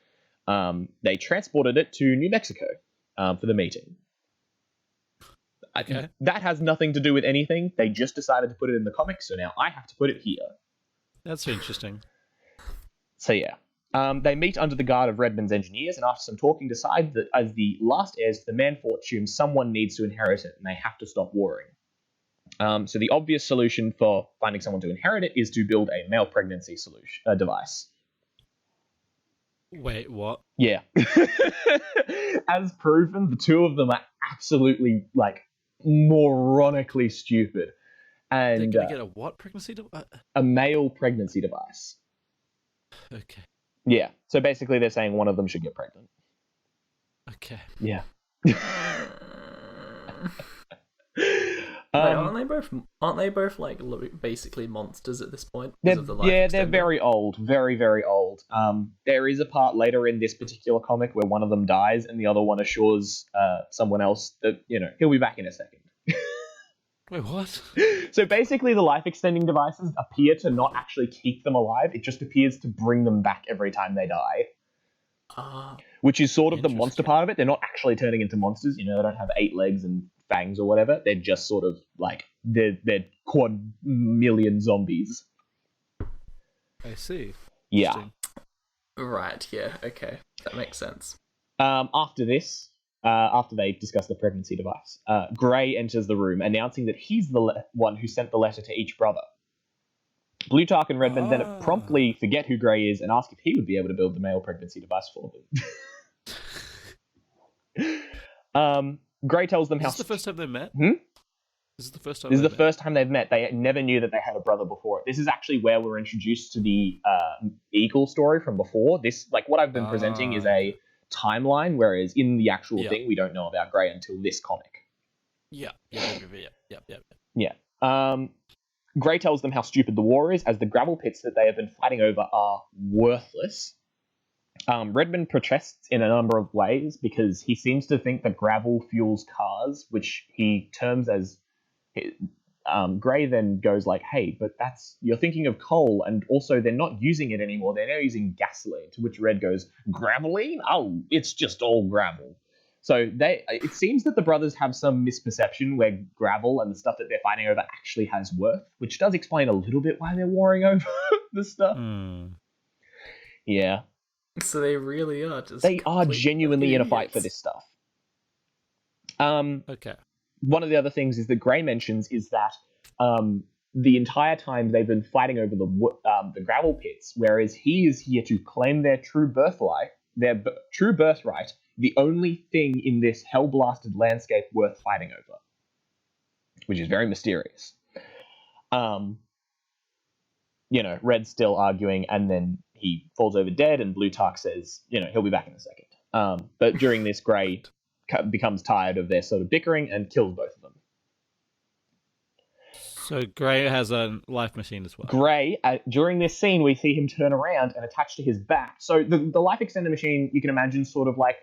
They transported it to New Mexico for the meeting. Okay. That has nothing to do with anything. They just decided to put it in the comics, so now I have to put it here. That's interesting. So yeah. They meet under the guard of Redmond's engineers, and after some talking decide that as the last heirs to the man fortune, someone needs to inherit it, and they have to stop warring. So the obvious solution for finding someone to inherit it is to build a male pregnancy device. Wait, what? Yeah. As proven, the two of them are absolutely, like, moronically stupid. They're And gonna get a what pregnancy? a male pregnancy device. Okay. Yeah. So basically they're saying one of them should get pregnant. Okay. Yeah. Wait, aren't they both like basically monsters at this point? They're, Because of the life they're extender? very old. Very, very old. There is a part later in this particular comic where one of them dies and the other one assures someone else that, he'll be back in a second. Wait, what? So basically the life extending devices appear to not actually keep them alive. It just appears to bring them back every time they die. Which is sort of the monster part of it. They're not actually turning into monsters. They don't have 8 legs and fangs or whatever. They're just sort of like, they're quad million zombies. I see. Yeah. Interesting. Right, yeah, okay. That makes sense. After this, after they discuss the pregnancy device, Gray enters the room, announcing that he's the one who sent the letter to each brother. Plutarch and Redmond then promptly forget who Gray is and ask if he would be able to build the male pregnancy device for them. Gray tells them Is how... this the first time they met? Hmm? This is the first time This is they the met? first time they've met. They never knew that they had a brother before it. This is actually where we're introduced to the Eagle story from before. This, like, what I've been presenting is a timeline, whereas in the actual thing, we don't know about Gray until this comic. Yeah. Gray tells them how stupid the war is, as the gravel pits that they have been fighting over are worthless. Redmond protests in a number of ways because he seems to think that gravel fuels cars, which he terms as... Gray then goes like, hey, but you're thinking of coal, and also they're not using it anymore. They're now using gasoline, to which Red goes, graveline? Oh, it's just all gravel. So it seems that the brothers have some misperception where gravel and the stuff that they're fighting over actually has worth, which does explain a little bit why they're warring over this stuff. Yeah. So they really are just... They are genuinely in a fight for this stuff. Okay. One of the other things is that Gray mentions is that the entire time they've been fighting over the gravel pits, whereas he is here to claim their true birthright, the only thing in this hell-blasted landscape worth fighting over, which is very mysterious. Red's still arguing, and then he falls over dead, and Plutarch says, he'll be back in a second. But during this, Gray becomes tired of their sort of bickering and kills both of them. So Gray has a life machine as well. Gray, during this scene, we see him turn around and attach to his back. So the life extender machine, you can imagine sort of like,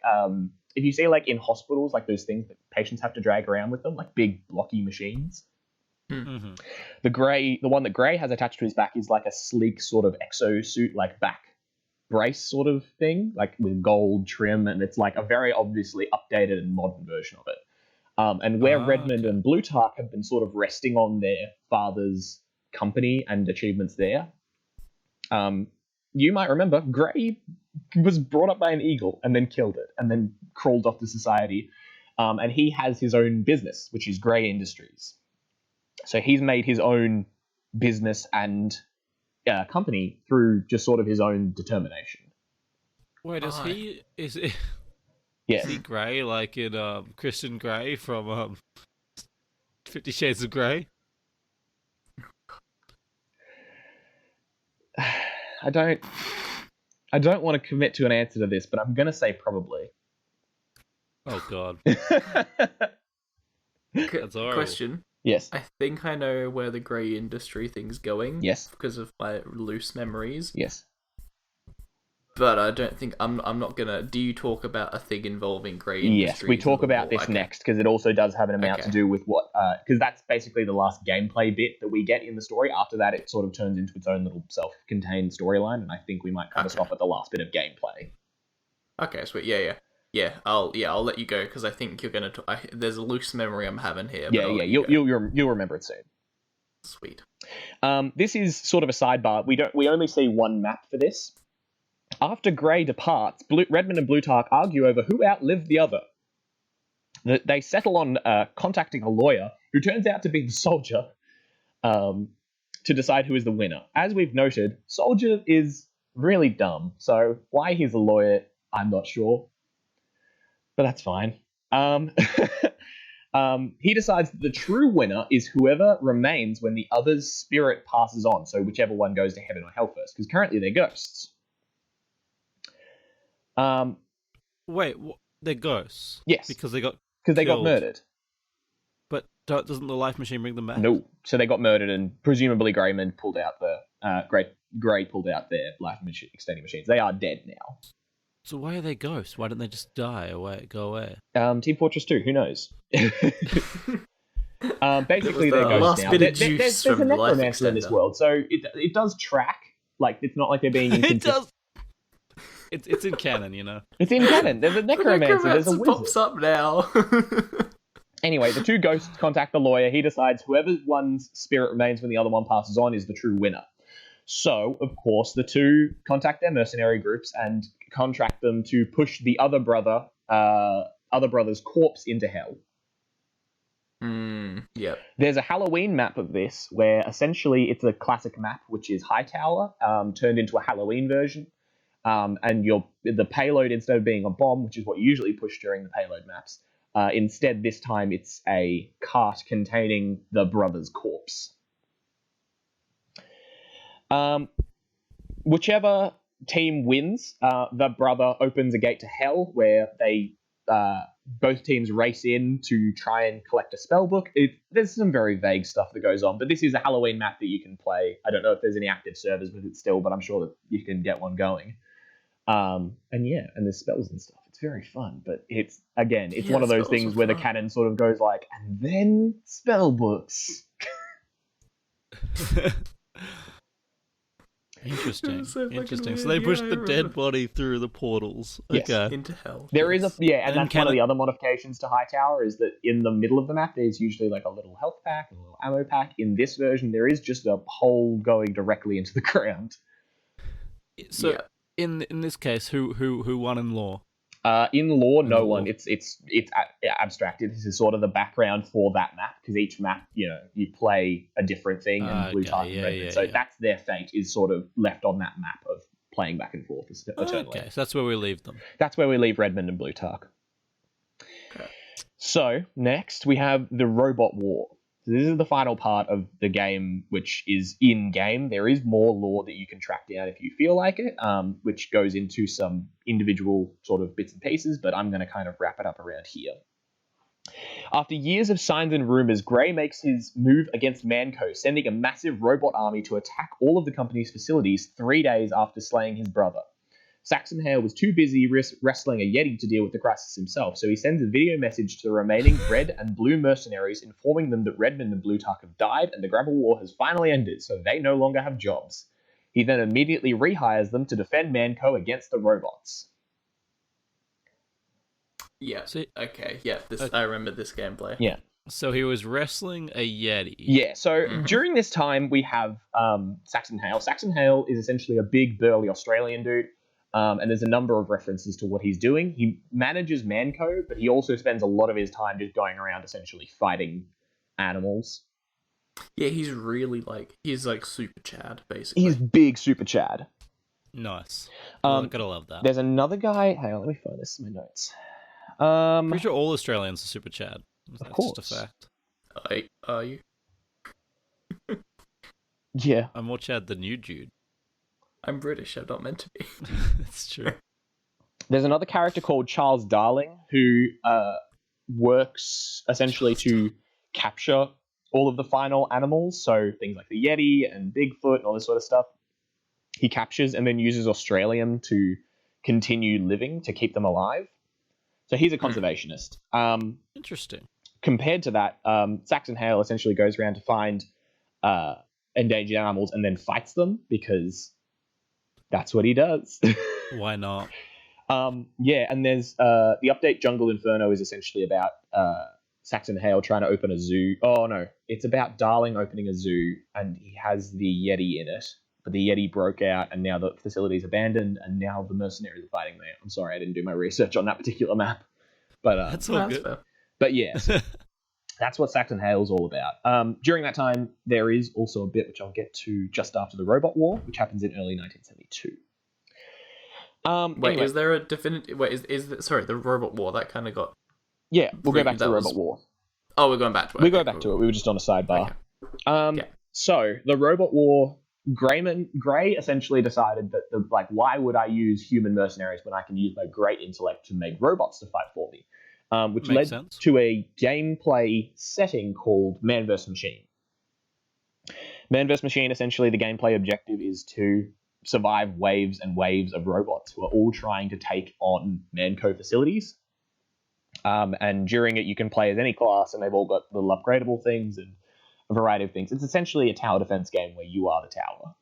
if you see like in hospitals, like those things that patients have to drag around with them, like big blocky machines. Mm-hmm. The one that Gray has attached to his back is like a sleek sort of exosuit, like back brace sort of thing, like with gold trim, and it's like a very obviously updated and modern version of it. And where Redmond and Plutarch have been sort of resting on their father's company and achievements there, you might remember Gray was brought up by an eagle and then killed it and then crawled off to society. And he has his own business, which is Gray Industries. So he's made his own business and company through just sort of his own determination. Wait, is he Yes. Grey, like in Christian Grey from 50 Shades of Grey? I don't want to commit to an answer to this, but I'm going to say probably. Oh god. That's horrible. Question. Yes. I think I know where the Grey Industry thing's going. Yes. Because of my loose memories. Yes. but I don't think I'm not gonna. Do you talk about a thing involving Grey Yes, we Industries talk in the about war? this Okay. next because it also does have an amount to Okay. do with what, because that's basically the last gameplay bit that we get in the story. After that, it sort of turns into its own little self-contained storyline, and I think we might kind of Okay. stop at the last bit of gameplay. Okay, sweet. Yeah. I'll let you go because I think you're gonna. There's a loose memory I'm having here. Yeah, but I'll yeah, let you you'll remember it soon. Sweet. This is sort of a sidebar. We only see one map for this. After Grey departs, Redmond and Blutarch argue over who outlived the other. They settle on contacting a lawyer who turns out to be the soldier to decide who is the winner. As we've noted, Soldier is really dumb, so why he's a lawyer, I'm not sure. But that's fine. He decides that the true winner is whoever remains when the other's spirit passes on, so whichever one goes to heaven or hell first, because currently they're ghosts. Wait, they're ghosts? Yes. Because they got Killed. Murdered. But doesn't the life machine bring them back? No. So they got murdered, and presumably Greyman pulled out Grey pulled out their life extending machines. They are dead now. So why are they ghosts? Why don't they just die away, go away? Team Fortress 2, who knows? Basically, the they're last ghosts now. bit of juice There's a from the life necromancer in this extender. world, so it does track. Like, it's not like they're being It inconsistent. does. It's in canon, you know. It's in canon. There's a necromancer. There's a Necromancer wizard. pops up now. Anyway, the two ghosts contact the lawyer. He decides whoever one's spirit remains when the other one passes on is the true winner. So, of course, the two contact their mercenary groups and contract them to push the other brother's corpse into hell. Yep. There's a Halloween map of this where essentially it's a classic map, which is Hightower, turned into a Halloween version. And the payload, instead of being a bomb, which is what you usually push during the payload maps, instead this time it's a cart containing the brother's corpse. Whichever team wins, the brother opens a gate to hell where they both teams race in to try and collect a spell book. There's some very vague stuff that goes on, but this is a Halloween map that you can play. I don't know if there's any active servers with it still, but I'm sure that you can get one going. And there's spells and stuff. It's very fun, but it's one of those things where the canon sort of goes like, and then spell books. Interesting. so fucking Interesting. weird. So they pushed Yeah, I the remember. dead body through the portals. Yes. Okay. Into hell. There is and And that's one of the other modifications to Hightower is that in the middle of the map there's usually like a little health pack, a little ammo pack. In this version, there is just a hole going directly into the ground. So Yeah. in this case, who won in law? In lore, In no the one. lore. It's abstracted. This is sort of the background for that map because each map, you play a different thing, and Blue Titan, yeah, Redmond. yeah, So yeah. that's their fate is sort of left on that map of playing back and forth eternally. Okay, so that's where we leave them. That's where we leave Redmond and Blutarch. Okay. So next we have the Robot War. So this is the final part of the game, which is in-game. There is more lore that you can track down if you feel like it, which goes into some individual sort of bits and pieces, but I'm going to kind of wrap it up around here. After years of signs and rumors, Grey makes his move against Manco, sending a massive robot army to attack all of the company's facilities 3 days after slaying his brother. Saxonhale was too busy wrestling a Yeti to deal with the crisis himself, so he sends a video message to the remaining red and blue mercenaries informing them that Redmond and Blutarch have died and the Gravel War has finally ended, so they no longer have jobs. He then immediately rehires them to defend Manco against the robots. Yeah. So- Okay. Yeah. Okay. I remember this gameplay. Yeah. So he was wrestling a Yeti. Yeah, so during this time we have Saxonhale. Saxonhale is essentially a big, burly Australian dude. And there's a number of references to what he's doing. He manages Manco, but he also spends a lot of his time just going around essentially fighting animals. Yeah, he's really he's super Chad, basically. He's big super Chad. Nice. Um, Gotta love that. There's another guy. Hang on, let me find this in my notes. Pretty sure all Australians are super Chad. That's course. just a fact. Are you? Yeah. I'm more Chad than you, Jude. I'm British. I'm not meant to be. That's true. There's another character called Charles Darling who works essentially to capture all of the final animals, so things like the Yeti and Bigfoot and all this sort of stuff. He captures and then uses Australium to continue living to keep them alive. So he's a conservationist. Interesting. Compared to that, Saxon Hale essentially goes around to find endangered animals and then fights them because that's what he does. Why not? And there's the update Jungle Inferno is essentially about Saxon Hale trying to open a zoo. Oh no, it's about Darling opening a zoo, and he has the Yeti in it. But the Yeti broke out, and now the facility's abandoned, and now the mercenaries are fighting there. I'm sorry, I didn't do my research on that particular map. But That's all good. fair. but yeah, so that's what Saxon Hale's all about. During that time, there is also a bit which I'll get to just after the Robot War, which happens in early 1972. Wait, Anyway, is there a definitive? Wait, sorry, the Robot War that kind of got. yeah, we'll go back to that the was- Robot War. Oh, we're going back to it. We Okay, go back to it. We were just on a sidebar. Okay. Yeah. So the Robot War, Gray essentially decided that why would I use human mercenaries when I can use my great intellect to make robots to fight for me? Which Makes led sense. to a gameplay setting called Man vs. Machine. Man vs. Machine, essentially the gameplay objective is to survive waves and waves of robots who are all trying to take on Manco facilities. And during it, you can play as any class, and they've all got little upgradable things and a variety of things. It's essentially a tower defense game where you are the tower.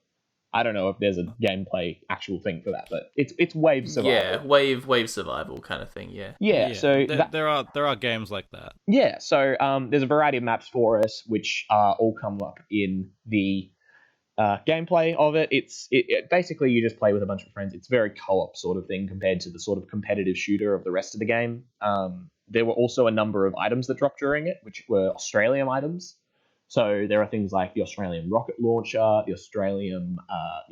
I don't know if there's a gameplay actual thing for that, but it's wave survival. Yeah, wave survival kind of thing. Yeah. Yeah. So there are games like that. yeah. So there's a variety of maps for us, which all come up in the gameplay of it. It basically you just play with a bunch of friends. It's very co-op sort of thing compared to the sort of competitive shooter of the rest of the game. There were also a number of items that dropped during it, which were Australian items. So there are things like the Australian rocket launcher, the Australian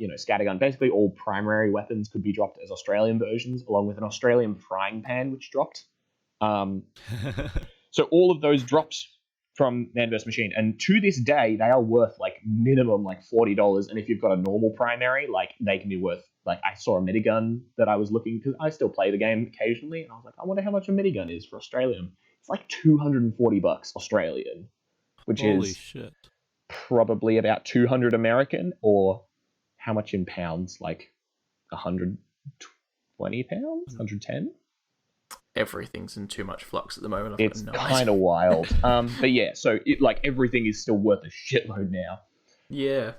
scattergun. Basically, all primary weapons could be dropped as Australian versions, along with an Australian frying pan, which dropped. So all of those dropped from Man vs. Machine, and to this day they are worth minimum $40. And if you've got a normal primary, they can be worth I saw a minigun that I was looking, because I still play the game occasionally, and I was like, I wonder how much a minigun is for Australian. It's like $240 Australian, which Holy is shit. probably about 200 American, or how much in pounds? 120 pounds, 110. Everything's in too much flux at the moment. It's kind of wild. But yeah, so everything is still worth a shitload now. Yeah.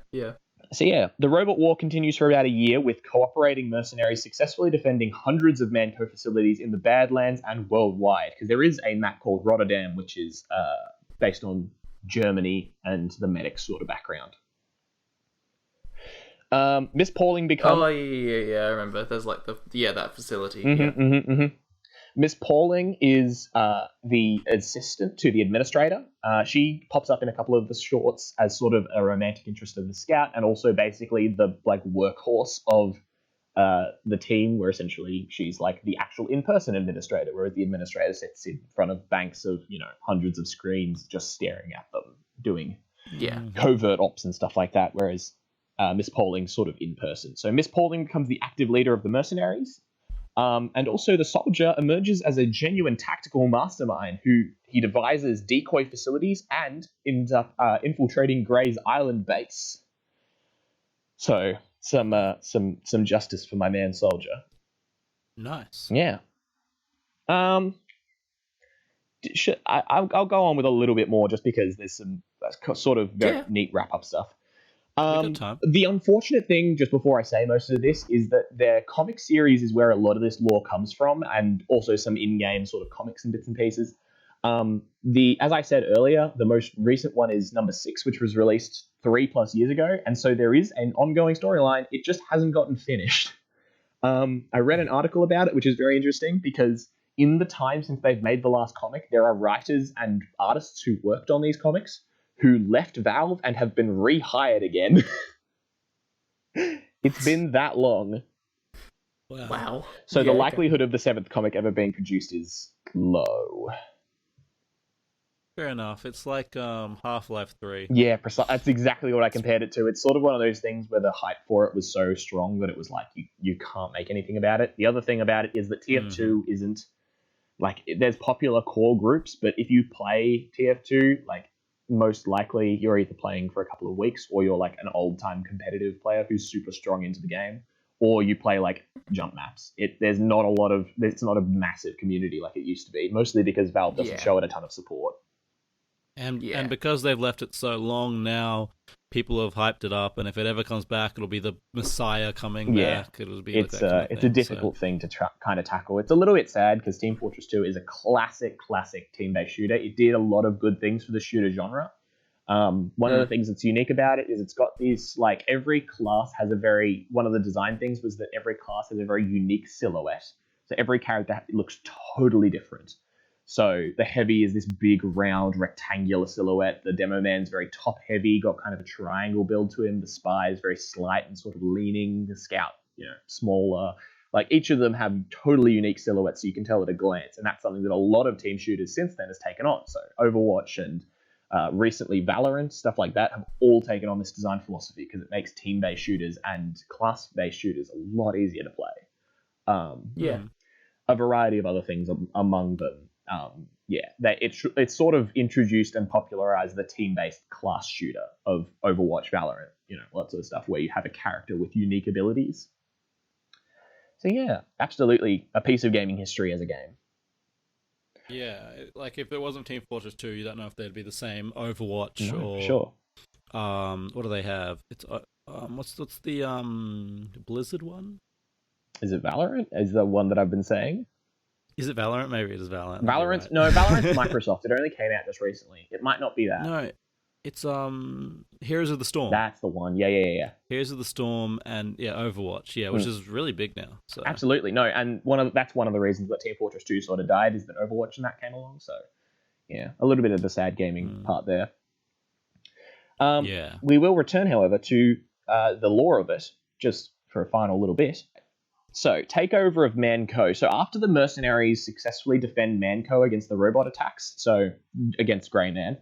So yeah, the Robot War continues for about a year, with cooperating mercenaries successfully defending hundreds of Manco facilities in the Badlands and worldwide. Because there is a map called Rotterdam, which is based on Germany and the medic sort of background. Miss Pauling becomes... Oh yeah, I remember. There's that facility. Miss Pauling is the assistant to the administrator. She pops up in a couple of the shorts as sort of a romantic interest of the scout, and also basically the workhorse of the team, where essentially she's the actual in-person administrator, whereas the administrator sits in front of banks of hundreds of screens just staring at them doing covert ops and stuff like that, whereas Miss Pauling's sort of in person. So Miss Pauling becomes the active leader of the mercenaries. And also the soldier emerges as a genuine tactical mastermind who he devises decoy facilities and ends up infiltrating Gray's island base. So some justice for my man soldier. Nice. Yeah. I'll go on with a little bit more just because there's some sort of very neat wrap up stuff. Good time. The unfortunate thing, just before I say most of this, is that their comic series is where a lot of this lore comes from, and also some in-game sort of comics and bits and pieces. As I said earlier, the most recent one is number 6, which was released 3+ years ago, and so there is an ongoing storyline. It just hasn't gotten finished. I read an article about it, which is very interesting, because in the time since they've made the last comic, there are writers and artists who worked on these comics who left Valve and have been rehired again. It's been that long. Wow. So the likelihood of the 7th comic ever being produced is low. Fair enough. It's like Half-Life 3. Yeah, that's exactly what I compared it to. It's sort of one of those things where the hype for it was so strong that it was you can't make anything about it. The other thing about it is that TF2 isn't... there's popular core groups, but if you play TF2, most likely you're either playing for a couple of weeks, or you're an old-time competitive player who's super strong into the game, or you play like jump maps. There's not a lot of, it's not a massive community like it used to be, mostly because Valve doesn't show it a ton of support. And because they've left it so long now, people have hyped it up, and if it ever comes back, it'll be the Messiah coming back. It'll be it's a difficult thing to kind of tackle. It's a little bit sad because Team Fortress 2 is a classic team-based shooter. It did a lot of good things for the shooter genre. One of the things that's unique about it is it's got these, like, every class has one of the design things was that every class has a very unique silhouette. So every character looks totally different. So the heavy is this big, round, rectangular silhouette. The demo man's very top heavy, got kind of a triangle build to him. The spy is very slight and sort of leaning. The scout, smaller. Like, each of them have totally unique silhouettes, so you can tell at a glance. And that's something that a lot of team shooters since then has taken on. So Overwatch and recently Valorant, stuff like that, have all taken on this design philosophy because it makes team-based shooters and class-based shooters a lot easier to play. A variety of other things among them. It sort of introduced and popularized the team-based class shooter of Overwatch, Valorant, lots of stuff where you have a character with unique abilities. So yeah, absolutely a piece of gaming history as a game. Yeah, like if it wasn't Team Fortress 2, you don't know if they'd be the same Overwatch or sure. What do they have? It's what's the Blizzard one? Is it Valorant? Is the one that I've been saying? Is it Valorant? Maybe it is Valorant. Valorant's Microsoft. It only came out just recently. It might not be that. No, it's Heroes of the Storm. That's the one. Yeah. Heroes of the Storm and Overwatch. Which is really big now. So absolutely no, and that's one of the reasons that Team Fortress 2 sort of died is that Overwatch and that came along. So yeah, a little bit of the sad gaming part there. We will return, however, to the lore of it just for a final little bit. So, takeover of Manco. So, after the mercenaries successfully defend Manco against the robot attacks, so against Grey Man,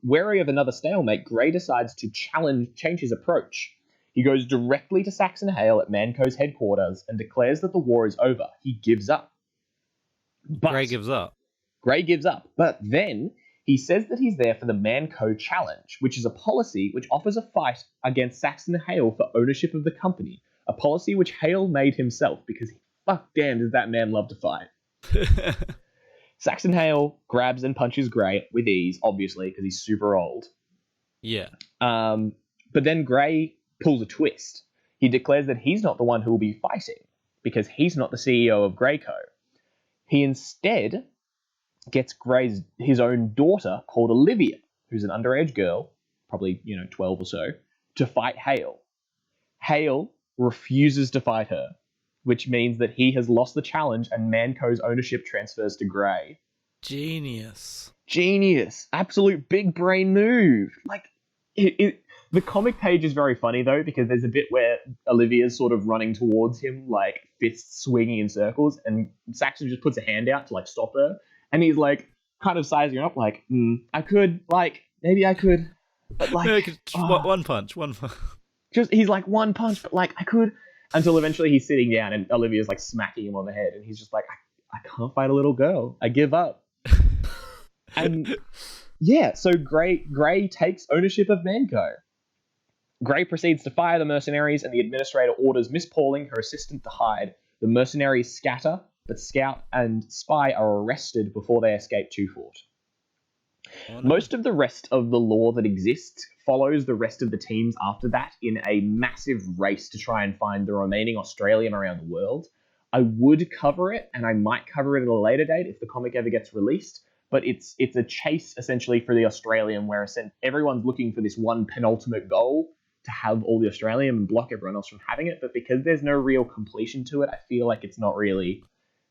wary of another stalemate, Grey decides to change his approach. He goes directly to Saxon Hale at Manco's headquarters and declares that the war is over. He gives up. Grey gives up. Grey gives up. But then he says that he's there for the Manco Challenge, which is a policy which offers a fight against Saxon Hale for ownership of the company. A policy which Hale made himself because fuck damn does that man love to fight. Saxon Hale grabs and punches Grey with ease, obviously, because he's super old. Yeah. But then Grey pulls a twist. He declares that he's not the one who will be fighting because he's not the CEO of Greyco. He instead gets his own daughter called Olivia, who's an underage girl, probably 12 or so, to fight Hale. Hale refuses to fight her, which means that he has lost the challenge and Manco's ownership transfers to Grey. Genius. Absolute big brain move. Like, the comic page is very funny, though, because there's a bit where Olivia's sort of running towards him, like, fists swinging in circles, and Saxon just puts a hand out to, like, stop her, and he's, like, kind of sizing her up, like, maybe I could, but, like... One punch. He's like, one punch, but like, I could, until eventually he's sitting down and Olivia's like smacking him on the head and he's just like, I can't fight a little girl. I give up. And yeah, so Grey takes ownership of Manco. Grey proceeds to fire the mercenaries and the administrator orders Miss Pauling, her assistant, to hide. The mercenaries scatter, but Scout and Spy are arrested before they escape to Fort. Oh, no. Most of the rest of the lore that exists follows the rest of the teams after that in a massive race to try and find the remaining Australian around the world. I would cover it, and I might cover it at a later date if the comic ever gets released, but it's a chase essentially for the Australian where everyone's looking for this one penultimate goal to have all the Australian and block everyone else from having it, but because there's no real completion to it, I feel like it's not really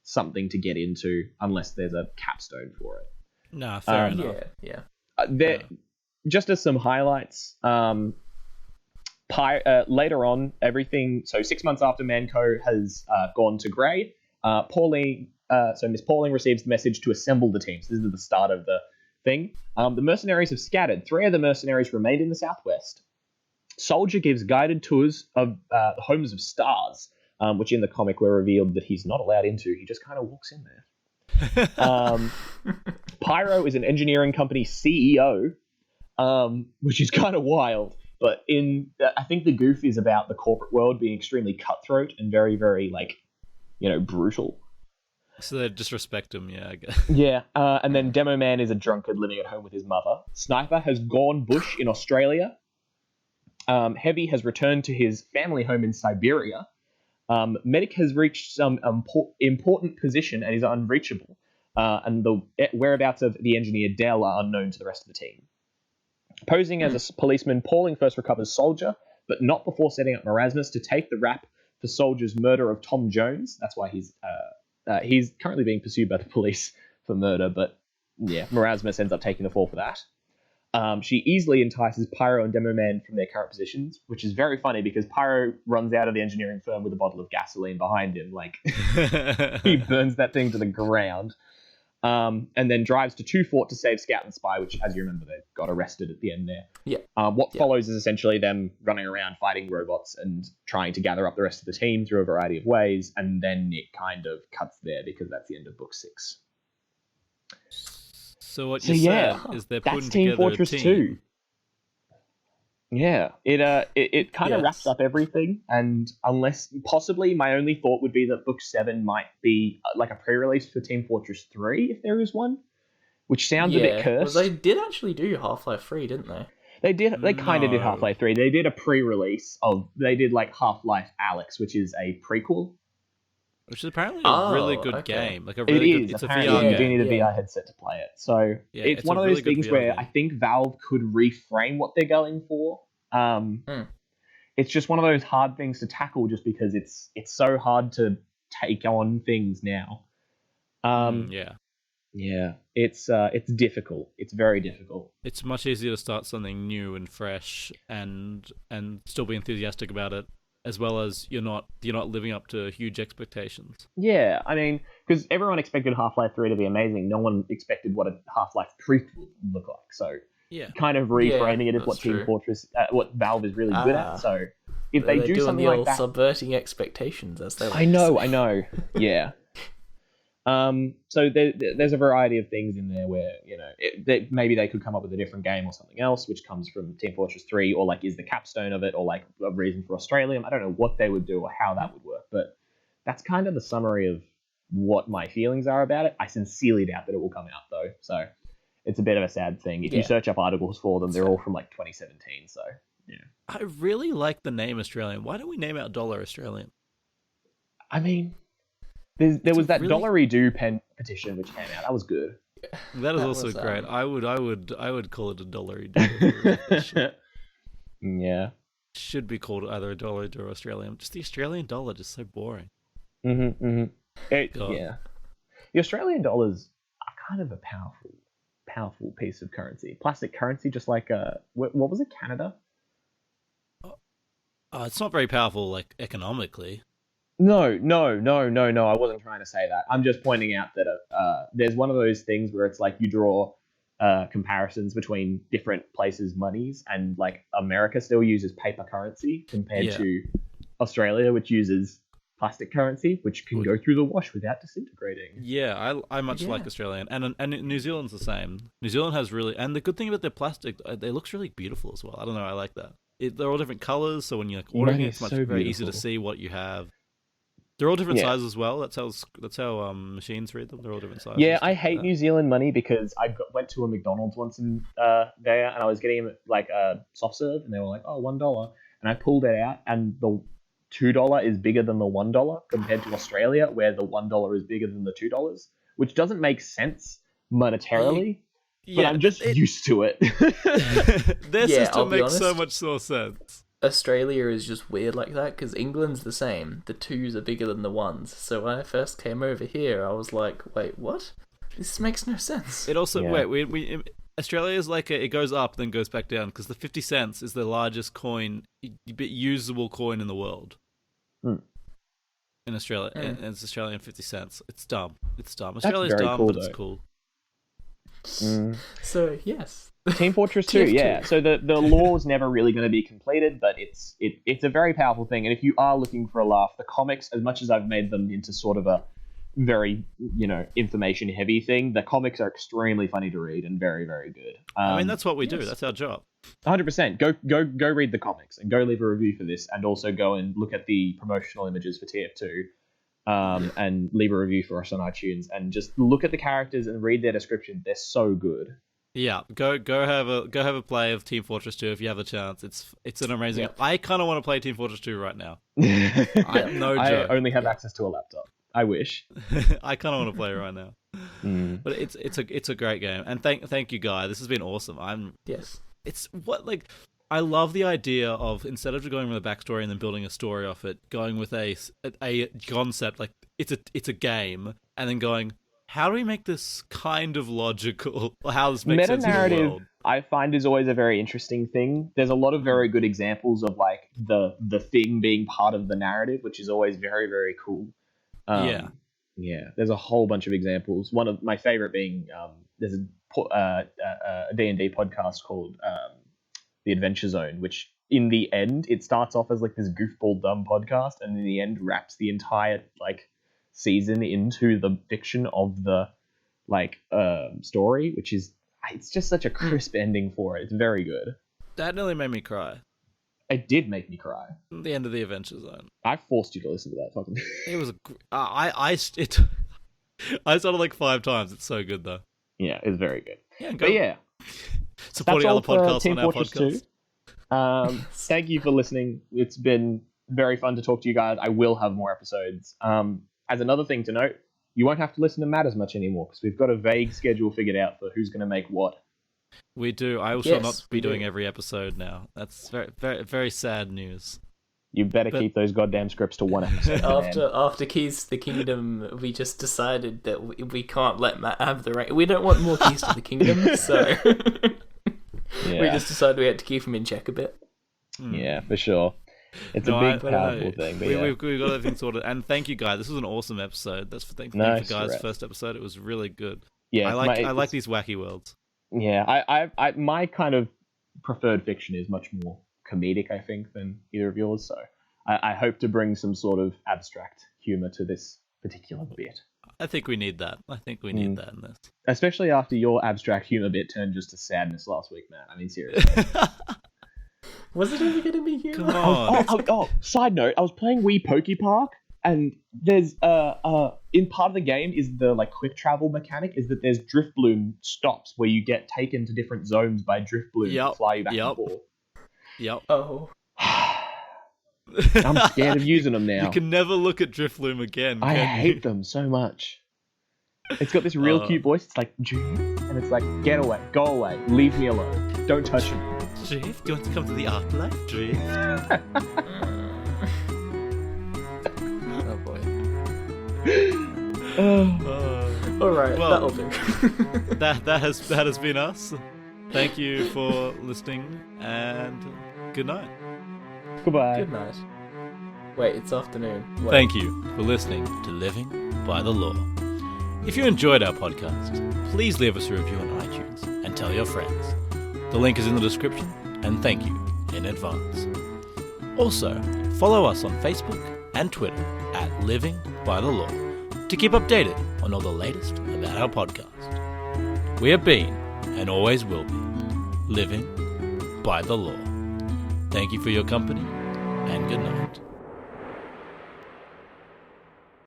something to get into unless there's a capstone for it. No, fair enough. Yeah. Just as some highlights, later on, everything. So 6 months after Manco has gone to Grey, Miss Pauling receives the message to assemble the teams. This is the start of the thing. The mercenaries have scattered. 3 of the mercenaries remained in the southwest. Soldier gives guided tours of the homes of stars, which in the comic were revealed that he's not allowed into. He just kind of walks in there. Pyro is an engineering company CEO, which is kind of wild. But I think the goof is about the corporate world being extremely cutthroat and very, very brutal. So they disrespect him, yeah, I guess. Yeah, and then Demo Man is a drunkard living at home with his mother. Sniper has gone bush in Australia. Heavy has returned to his family home in Siberia. Medic has reached some important position and is unreachable. And the whereabouts of the engineer Dell are unknown to the rest of the team. Posing as a policeman, Pauling first recovers Soldier, but not before setting up Marasmus to take the rap for Soldier's murder of Tom Jones. That's why he's currently being pursued by the police for murder, but yeah, Marasmus ends up taking the fall for that. She easily entices Pyro and Demo Man from their current positions, which is very funny because Pyro runs out of the engineering firm with a bottle of gasoline behind him. He burns that thing to the ground. And then drives to 2 Fort to save Scout and Spy, which, as you remember, they got arrested at the end there. Yeah. What follows is essentially them running around fighting robots and trying to gather up the rest of the team through a variety of ways, and then it kind of cuts there because that's the end of book 6. So what you said is they're putting that's Team together Fortress a team. 2. Yeah, it kind of wraps up everything, and unless possibly my only thought would be that book 7 might be like a pre-release for Team Fortress 3 if there is one, which sounds a bit cursed. Well, they did actually do Half-Life 3, didn't they? They kind of did Half-Life 3. They did a pre-release they did like Half-Life Alyx, which is a prequel. Which is apparently a really good game. Like a It really is. good, it's a Apparently, VR you game. do need a VR headset to play it. So Yeah, it's one a of really those good things VR where game. I think Valve could reframe what they're going for. It's just one of those hard things to tackle just because it's so hard to take on things now. Yeah, it's difficult. It's very difficult. It's much easier to start something new and fresh and still be enthusiastic about it, as well as you're not living up to huge expectations. Yeah, I mean, because everyone expected Half-Life 3 to be amazing. No one expected what a Half-Life 3 would look like. So Yeah. kind of reframing it is that's what Team true. Fortress, what Valve is really good at. So if they They're do doing something the like old that, subverting expectations, as they like I to know, say. yeah. So there's a variety of things in there where maybe they could come up with a different game or something else, which comes from Team Fortress 3, or like is the capstone of it, or like a reason for Australium. I don't know what they would do or how that would work, but that's kind of the summary of what my feelings are about it. I sincerely doubt that it will come out though, so it's a bit of a sad thing. If you search up articles for them, they're all from like 2017. So yeah, I really like the name Australian. Why don't we name our dollar Australian? I mean, there was that Dollary-Do petition which came out. That was good. That is also great. I would call it a $1. Yeah. Should be called either a dollar or Australian. Just the Australian dollar, just so boring. Yeah. The Australian dollars are kind of a powerful piece of currency. Plastic currency, just like what was it? Canada? It's not very powerful, like economically. No. I wasn't trying to say that. I'm just pointing out that there's one of those things where it's like you draw comparisons between different places' monies, and like America still uses paper currency compared to Australia, which uses plastic currency, which can go through the wash without disintegrating. Yeah, I much like Australian, and New Zealand's the same. New Zealand has really, and the good thing about their plastic, it looks really beautiful as well. I don't know, I like that. They're all different colors, so when you're like ordering it, it's very easy to see what you have. They're all different sizes as well. That's how machines read them. They're all different sizes. Yeah, I hate New Zealand money because I went to a McDonald's once in there, and I was getting like a soft serve, and they were like, "Oh, $1," and I pulled it out, and the $2 is bigger than the $1 compared to Australia, where the $1 is bigger than the $2, which doesn't make sense monetarily. But I'm just used to it. Their system makes so much more sense. Australia is just weird like that, because England's the same. The 2s are bigger than the 1s. So when I first came over here, I was like, wait, what? This makes no sense. It also, we Australia is like, it goes up, then goes back down, because the 50 cents is the largest coin, usable coin in the world. In Australia, and it's Australian 50 cents. It's dumb. Australia's dumb, but it's cool. So, yes. Team Fortress 2, yeah. So the law's never really going to be completed, but it's a very powerful thing. And if you are looking for a laugh, the comics, as much as I've made them into sort of a very, information heavy thing, the comics are extremely funny to read and very, very good. I mean, that's what we do. That's our job. 100%. Go read the comics and go leave a review for this, and also go and look at the promotional images for TF2, and leave a review for us on iTunes, and just look at the characters and read their description. They're so good. Yeah, go have a play of Team Fortress 2 if you have a chance. It's an amazing. Yep. I kind of want to play Team Fortress 2 right now. No I joke. only have access to a laptop. I wish. I kind of want to play it right now. Mm. But it's a great game, and thank you, Guy. This has been awesome. Yes. It's I love the idea of, instead of going with a backstory and then building a story off it, going with a concept like it's a game, and then going, how do we make this kind of logical? How this makes sense in the Meta-narrative, world? I find, is always a very interesting thing. There's a lot of very good examples of like the thing being part of the narrative, which is always very, very cool. Yeah. There's a whole bunch of examples. One of my favorite being there's a D&D podcast called The Adventure Zone, which in the end it starts off as like this goofball dumb podcast, and in the end wraps the entire like season into the fiction of the like story, which is, it's just such a crisp ending for it. It's very good. That nearly made me cry. It did make me cry. The end of the Adventure Zone. I forced you to listen to that fucking. It was I started like 5 times. It's so good though. Yeah, it's very good. Yeah, But yeah, supporting other podcasts Team on our Fortress podcast. 2. Thank you for listening. It's been very fun to talk to you guys. I will have more episodes. As another thing to note, you won't have to listen to Matt as much anymore, because we've got a vague schedule figured out for who's going to make what. We do. I shall not be doing every episode now. That's very, very, very sad news. You better keep those goddamn scripts to one episode. After Keys to the Kingdom, we just decided that we can't let Matt have the rank. We don't want more Keys to the Kingdom, so we just decided we had to keep him in check a bit. Yeah, for sure. It's a big, powerful thing. But we've got everything sorted. And thank you, guys. This was an awesome episode. That's for thank you for Guy's first episode. It was really good. Yeah, I like these wacky worlds. Yeah, I my kind of preferred fiction is much more comedic, I think, than either of yours. So I hope to bring some sort of abstract humor to this particular bit. I think we need that. I think we need that in this. Especially after your abstract humor bit turned just to sadness last week, man. I mean, seriously. Was it ever going to be humor? Come on. Side note, I was playing Wii Poke Park, and there's in part of the game is the like quick travel mechanic is that there's drift bloom stops where you get taken to different zones by drift bloom to fly you back and forth. Yep. Oh. I'm scared of using them now. You can never look at Drifloom again. I hate them so much. It's got this real cute voice. It's like, Drift, and it's like, get away, go away, leave me alone, don't touch me. Drift, do you want to come to the afterlife, Drift? Oh boy. All right, well, that'll do. that has been us. Thank you for listening, and good night. Goodbye. Good night. Wait, it's afternoon. Wait. Thank you for listening to Living by the Law. If you enjoyed our podcast, please leave us a review on iTunes and tell your friends. The link is in the description, and thank you in advance. Also, follow us on Facebook and Twitter at Living by the Law to keep updated on all the latest about our podcast. We have been, and always will be, living by the law. Thank you for your company, and good night.